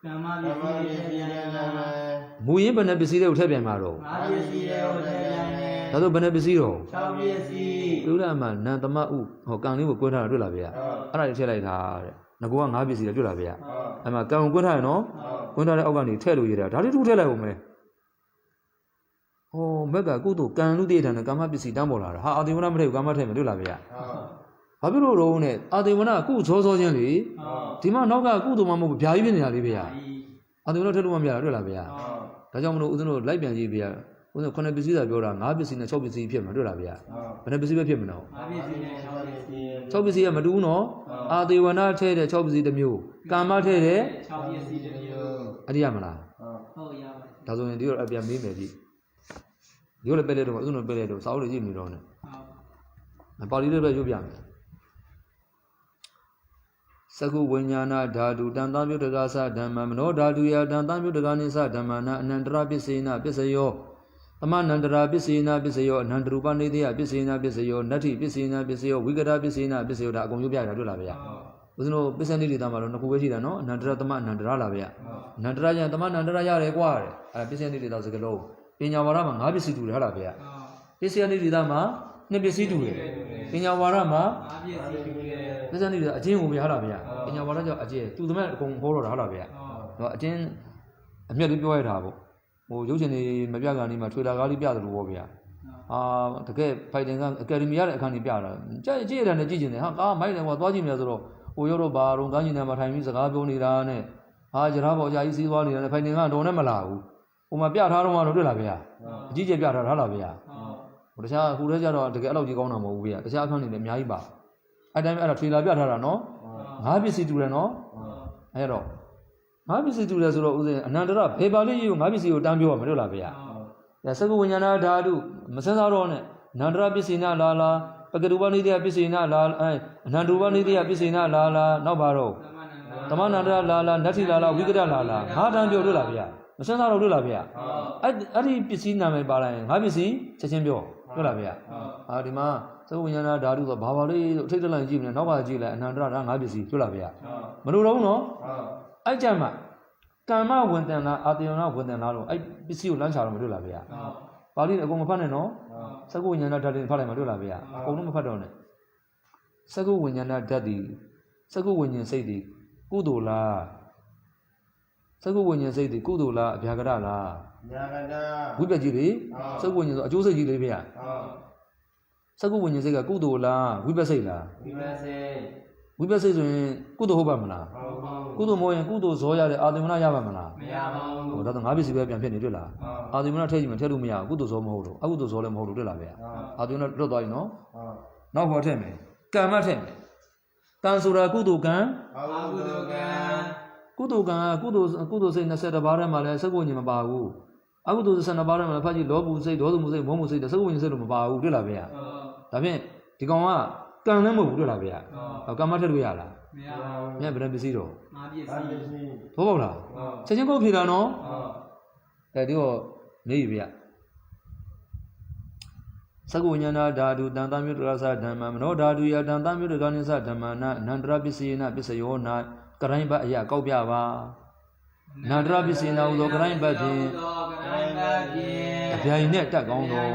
့ကမ္မပစ္စည်းတွေထည့်ပြန်မူရင်းဘယ်နှပစ္စည်းတွေကိုထည့်ပြန်မှာတော့5ပစ္စည်းတွေကိုထည့်ပြန်တယ်ဒါဆိုဘယ်နှပစ္စည်းတော့6ပစ္စည်းလူလာမှာနန္တမဥဟောကံလေးကိုကွဲထားတာတွေ့လားဗျာအဲ့ဒါတွေထည့်လိုက်တာတဲ့ငကောက5ပစ္စည်းတွေတွေ့လားဗျာအဲ့မှာကံကိုကွဲထားရနော်ကွဲထားတဲ့အောက်ကနေထည့်လို့ရတာဒါလေးထည့်လိုက်ဦးမယ်ဟောမက်ကကုသိုလ်ကံလူတည်ထံနဲ့ကာမပစ္စည်းတန်းပေါ်လာတာဟာအာတိဝနမထည့်ဘူးကာမထည့်မယ်တွေ့လားဗျာဘာဖြစ်လို့တော့နဲ့အာတိဝနကုဇောချင်းလေဒီမှာနောက်ကကုသိုလ်မှမဟုတ်ဘူးဗျာကြီးဖြစ်နေတာလေးဗျာအာတိဝနထည့်လို့မရတာတွေ့လားဗျာဒါကြောင့်မလို့ဦးဇင်းတို့လိုက်ပြန်ကြည့်ဗျာဦးဇင်း9ပစ္စည်းသာပြောတာ5ပစ္စည်းနဲ့6ပစ္စည်းဖြစ်မှာတွေ့လားဗျာဘယ်နှပစ္စည်းပဲဖြစ်မလို့5ပစ္စည်းနဲ့6ပစ္စည်းကမတူဘူးနော်အာတိဝနထည့်တဲ့6ပစ္စည်းတစ်မျိုးကာမထည့်တဲ့6ပစ္စည်းတစ်မျိုးအတိရမလားဟုတ်ရပါတယ်ဒါဆိုရင်ဒီတော့အပြန်မေးမယ်ကြည့်ဒီလိုပဲလေတော့ဦးဇင်းတို့ပဲလေတော့စာအုပ်တွေကြည့်နေတော့နဲ့ဟုတ်ပါဠိလေးပဲရုပ်ပြမယ်သကုဝိညာဏဓာတုတံသံမြုတ္တကာသဓမ္မမနောဓာတုယတံသံမြုတ္တကာနိသဓမ္မနာအနန္တရပစ္စေနပစ္စယောသမနန္တရာပစ္စေနပစ္စယောအနန္တရူပနေတိယပစ္စေနပစ္စယောနတ္ထိပစ္စေနပစ္စယောဝိကရပစ္စေနပစ္စယောဒါအကုန်ရုပ်ပြတာတွေ့လားဗျာဦးဇင်းတို့ပစ္စနိတိတမှာတော့နှစ်ခုပဲရှိတာနော်အနန္တရသမအနန္တရလားဗျာအနန္တရကျန်သမအနန္တရရတယ်ကွာတဲ့အဲပစ္စနိတိတစကလုံးပညာဝါဒမှာ5ပစ္စည်းတူတယ်ဟုတ်လားဗျာပစ္စနိတိတမှာ2ပစ္စည်းတူတယ်ပညာဝါဒမှာ5ပစ္စည်းတူတယ်ပစ္စနိတိတအချင်းကိုဗျာဟုတ်လားဗျာပညာဝါဒကြောင့်အချင်းသူသမက်အကုန်ဟောတော့တာဟုတ်လားဗျာတော့အချင်းအမြတ်လေးပြောရတာပေါ့ ရုပ်ရှင်တွေမပြကနေမှထွေလာကားလေးပြတယ်လို့ပြောဗျာတကယ်ဖိုင်တင်ကအကယ်ဒမီရတဲ့အခန်းကြီးပြတာကြည့်ရတယ်နဲ့ကြည့်ကျင်တယ်ဟာကားမိုက်တယ်ကွာသွားကြည့်မြဲဆိုတော့ဟိုရောက်တော့ဘာတော့ကားကြီးနဲ့မှထိုင်ပြီးစကားပြောနေတာနဲ့ကြရားပေါ်အကြာကြီးစီးသွားနေတာနဲ့ဖိုင်တင်ကတော့နဲ့မလာဘူးဟိုမှာပြထားတော့မှတော့တွေ့လားဗျာအကြီးကျယ်ပြထားလားဗျာဟိုတခြားဟိုထဲကျတော့တကယ်အဲ့လောက်ကြီးကောင်းတာမဟုတ်ဘူးဗျာတခြားအခန်းတွေလည်းအများကြီးပါအဲ့တိုင်းအဲ့ဒါထွေလာပြထားတာနော်ငါးပစ္စည်းတူတယ်နော်အဲ့တော့ငါးပစ္စည်းတူတယ်ဆိုတော့ဦးဇင်းအနန္တရဖေပါလေးကြီးကိုငါးပစ္စည်းကိုတန်းပြောရမလို့လားဗျာစကုဝိညာဏဓာတုမစင်းစားတော့နဲ့အနန္တရပစ္စည်းနာလာလာပကတုပနိတယပစ္စည်းနာလာအနန္တုပနိတယပစ္စည်းနာလာလာနောက်ပါတော့သမဏန္တရလာလာနတ္ထိလာလာဝိကတလာလာငါးတန်းပြောလို့လားဗျာမစင်းစားတော့လို့လားဗျာအဲ့ဒီပစ္စည်းနာမည်ပါလိုက်ရင်ငါးပစ္စည်းချက်ချင်းပြောလို့လားဗျာဒီမှာစကုဝိညာဏဓာတုဆိုဘာပါလေးအထိတ်တလန့်ကြည့်မလဲနောက်ကကြည့်လိုက်အနန္တရငါးပစ္စည်းလို့လားဗျာမလို့တော့နော်အဲ့ကြမှာကာမဝင်တန်လားအာတယနာဝင်တန်လားလို့အဲ့ပစ္စည်းကိုလမ်းချတော့မတွေ့လားဗျာပါဠိအကုန်မဖတ်နဲ့နော်စကုဝိညာဏဓာတ်တွေဖတ်လိုက်မှတွေ့လားဗျာအကုန်လုံးမဖတ်တော့နဲ့စကုဝိညာဏဓာတ်ဒီစကုဝိညာဉ်စိတ်ဒီကုသိုလ်လားစကုဝိညာဉ်စိတ်ဒီကုသိုလ်လားအဗျာကရလားအဗျာကရဝိပ္ပကြီးလေစကုဝိညာဉ်ဆိုအကျိုးစိတ်ကြီးလေဗျာစကုဝိညာဉ်စိတ်ကကုသိုလ်လားဝိပ္ပစိတ်လားဝိပ္ပစိတ်ဝိပ္ပစိတ်ဆိုရင်ကုသိုလ်ဟုတ်ပါမလားကုသိုလ်မဟုတ်ရင်ကုသိုလ်ဇောရတဲ့အာသင်္မဏရပါမလားမရပါဘူးဟိုဒါတော့ငါးပစ္စည်းပဲပြန်ဖြစ်နေတွေ့လားအာသင်္မဏထည့်ကြည့်မှထည့်လို့မရဘူးကုသိုလ်ဇောမဟုတ်လို့အကုသိုလ်ဇောလည်းမဟုတ်လို့တွေ့လားဗျာအာသင်္မဏလွတ်သွားပြီနော်နောက်ဟောထည့်မယ်ကံမထည့်မယ်ကံဆိုတာကုသိုလ်ကံအကုသိုလ်ကံကုသိုလ်ကံကကုသိုလ်စိတ်20ပါးထဲမှာလည်းစကုဝိညာဉ်မပါဘူးအကုသိုလ်12ပါးထဲမှာလည်းဖတ်ကြည့်လောဘစိတ်ဒေါသမှုစိတ်မောမှုစိတ်စကုဝိညာဉ်စိတ်လို့မပါဘူးတွေ့လားဗျာဒါဖြင့်ဒီကောင်ကကံလည်းမဟုတ်ဘူးတွေ့လားဗျာကံမထည့်လို့ရလားမရပါဘူးမြတ်ဗရံပစ္စည်းတော့ငါးပစ္စည်းဘောပေါက်လားချက်ချင်းကိုဖြေတာနော်ဒီတော့မေးရဗျာစကုဝိညာဏဓာတုတန်တမြုတ္တရသဓမ္မမနောဓာတုယတန်တမြုတ္တကနိသဓမ္မနာအနန္တရပစ္စယေနပစ္စယောနာကရိုင်းဘအရာကောက်ပြပါအနန္တရပစ္စယေနဟူသောကရိုင်းဘဖြင့်အပြိုင်နဲ့တက်ကောင်းသော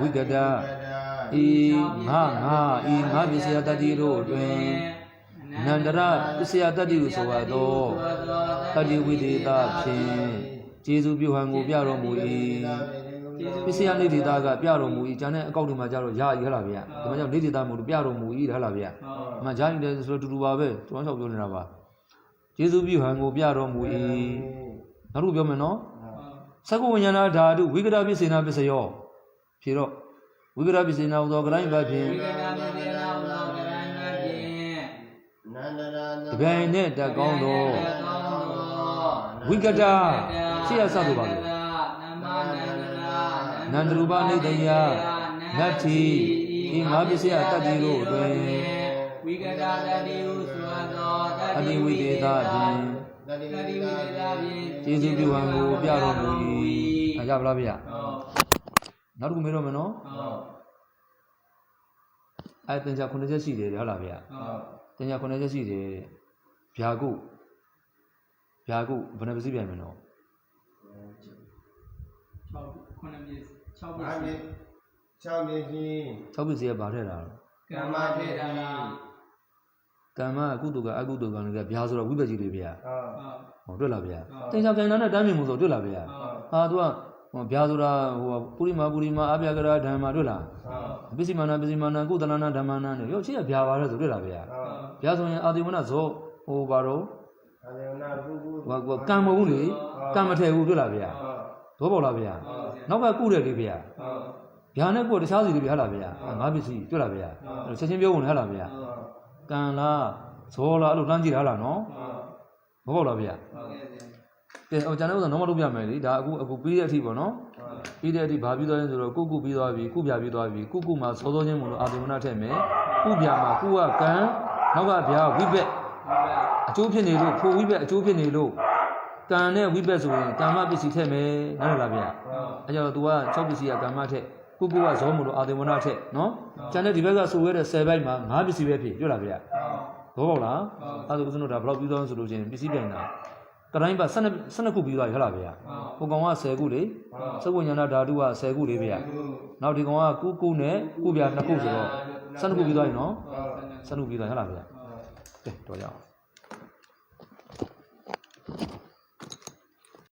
ဝိကတဤငါပစ္စယတတိတို့တွင်အနန္တရပစ္စယတတိဟုဆိုသောတတိဝိသေသဖြင့်ကျေစုပြုဟံကိုပြတော်မူ၏ပစ္စယနေဒေတာကပြတော်မူ၏ကျန်တဲ့အကောက်တွေမှာကြတော့ယာကြီးဟလားဗျာဒီမှာကြောင့်နေဒေတာမို့လို့ပြတော်မူ၏ဟလားဗျာဒီမှာဂျာကြီးလည်းဆိုတူတူပါပဲကျွမ်းလျှောက်ပြောနေတာပါကျေစုပြုဟံကိုပြတော်မူ၏နောက်တစ်ခုပြောမယ်နော်စကုဝိညာဏဓာတုဝိကတပစ္စေနာပစ္စယောဖြေတော့ဝိကတပစ္စေနာဟူသောကရိုင်းဘဖြင့်တပြိုင်နဲ့တက်ကောင်းသောဝိကတရှေ့ရစသို့ပါလို့နန္တရူပနိတယနတ္ထိဤငါပစ္စယတတ္တိတို့တွင်ဝိကတတတ္တိဟုဆိုသောတတ္တိဝိသေသဖြင့်ကျေစုပြုဟံကိုပြတော်မူ၏ရပါလားဗျာနောက်တစ်ခုမေးတော့မယ်နော်အဲ့တင်ကြ9ချက်ရှိတယ်ဟုတ်လားဗျာတင်ကြ9ချက်ရှိတယ်ဗျာကုဘယ်နှပစ္စည်းပြန်မယ်နော်6ပစ္စည်းကဘာထည့်တာလဲကမ္မထည့်တာကမ္မအကုသိုလ်ကအကုသိုလ်ကလည်းဗျာဆိုတော့ဝိပ္ပကြီးတွေဗျာဟုတ်တွေ့လားဗျာတင်ကြပြန်တာနဲ့တမ်းမြင်မှုဆိုတွေ့လားဗျာသူကဗျာဆိုတာပုရိမာအပြကရာဓမ္မတွေ့လားပစ္စည်းမာနကုသလနာဓမ္မနာနဲ့ရောချစ်ရဗျာပါလဲဆိုတွေ့လားဗျာဗျာဆိုရင်အာတိဝနဇောဘာတော့အာတိဝနကုကံမဟုတ်ဘူးလေကံမထည့်ဘူးတွေ့လားဗျာသဘောပေါက်လားဗျာနောက်ကကုတယ်လေဗျာဗျာနဲ့ကုတခြားစီတွေဗျာလားဗျာငါးပစ္စည်းတွေ့လားဗျာချက်ချင်းပြောဝင်ဟဲ့လားဗျာကံလားဇောလားအဲ့လိုတန်းကြည့်တာလားနော်သဘောပေါက်လားဗျာကဲကျွန်တော်ကတော့မလုပ်ပြမယ်လေဒါအခုပြီးတဲ့အထိပေါ့နော်ပြီးတဲ့အထိဘာပြီးသွားရင်ဆိုတော့ကုပြီးသွားပြီကုပြပြီးသွားပြီကုမှာစောစောချင်းမလို့အာသင်္မဏထည့်မယ်ကုပြမှာကုကကံနောက်ကဗျာဝိဘက်အကျိုးဖြစ်နေလို့ဖို့ဝိဘက်အကျိုးဖြစ်နေလို့ကံနဲ့ဝိဘက်ဆိုရင်ကာမပစ္စည်းထည့်မယ်နားလည်လားဗျာအဲကြောင့် तू က6ပစ္စည်းကကာမထည့်ကုကဇောမလို့အာသင်္မဏထည့်နော်ကျန်တဲ့ဒီဘက်ကဆိုရတဲ့10ဘိုက်မှာ9ပစ္စည်းပဲဖြစ်တွေ့လားဗျာသဘောပေါက်လားအဲဒါဆိုဦးဇင်းတို့ဒါဘယ်လောက်ပြီးသွားဆိုလို့ချင်းပစ္စည်းပြိုင်တာ ကတိုင်းပါ12ခုပြီးသွားပြီဟုတ်လားဗျာဟိုကောင်က10ခုလေစဝိညာဏဓာတုက10ခုလေးဗျာနောက်ဒီကောင်က9ခုနဲ့ခုပြ2ခုဆိုတော့12ခုပြီးသွားပြီနော်12ခုပြီးသွားဟုတ်လားဗျာကဲတော်ကြအောင်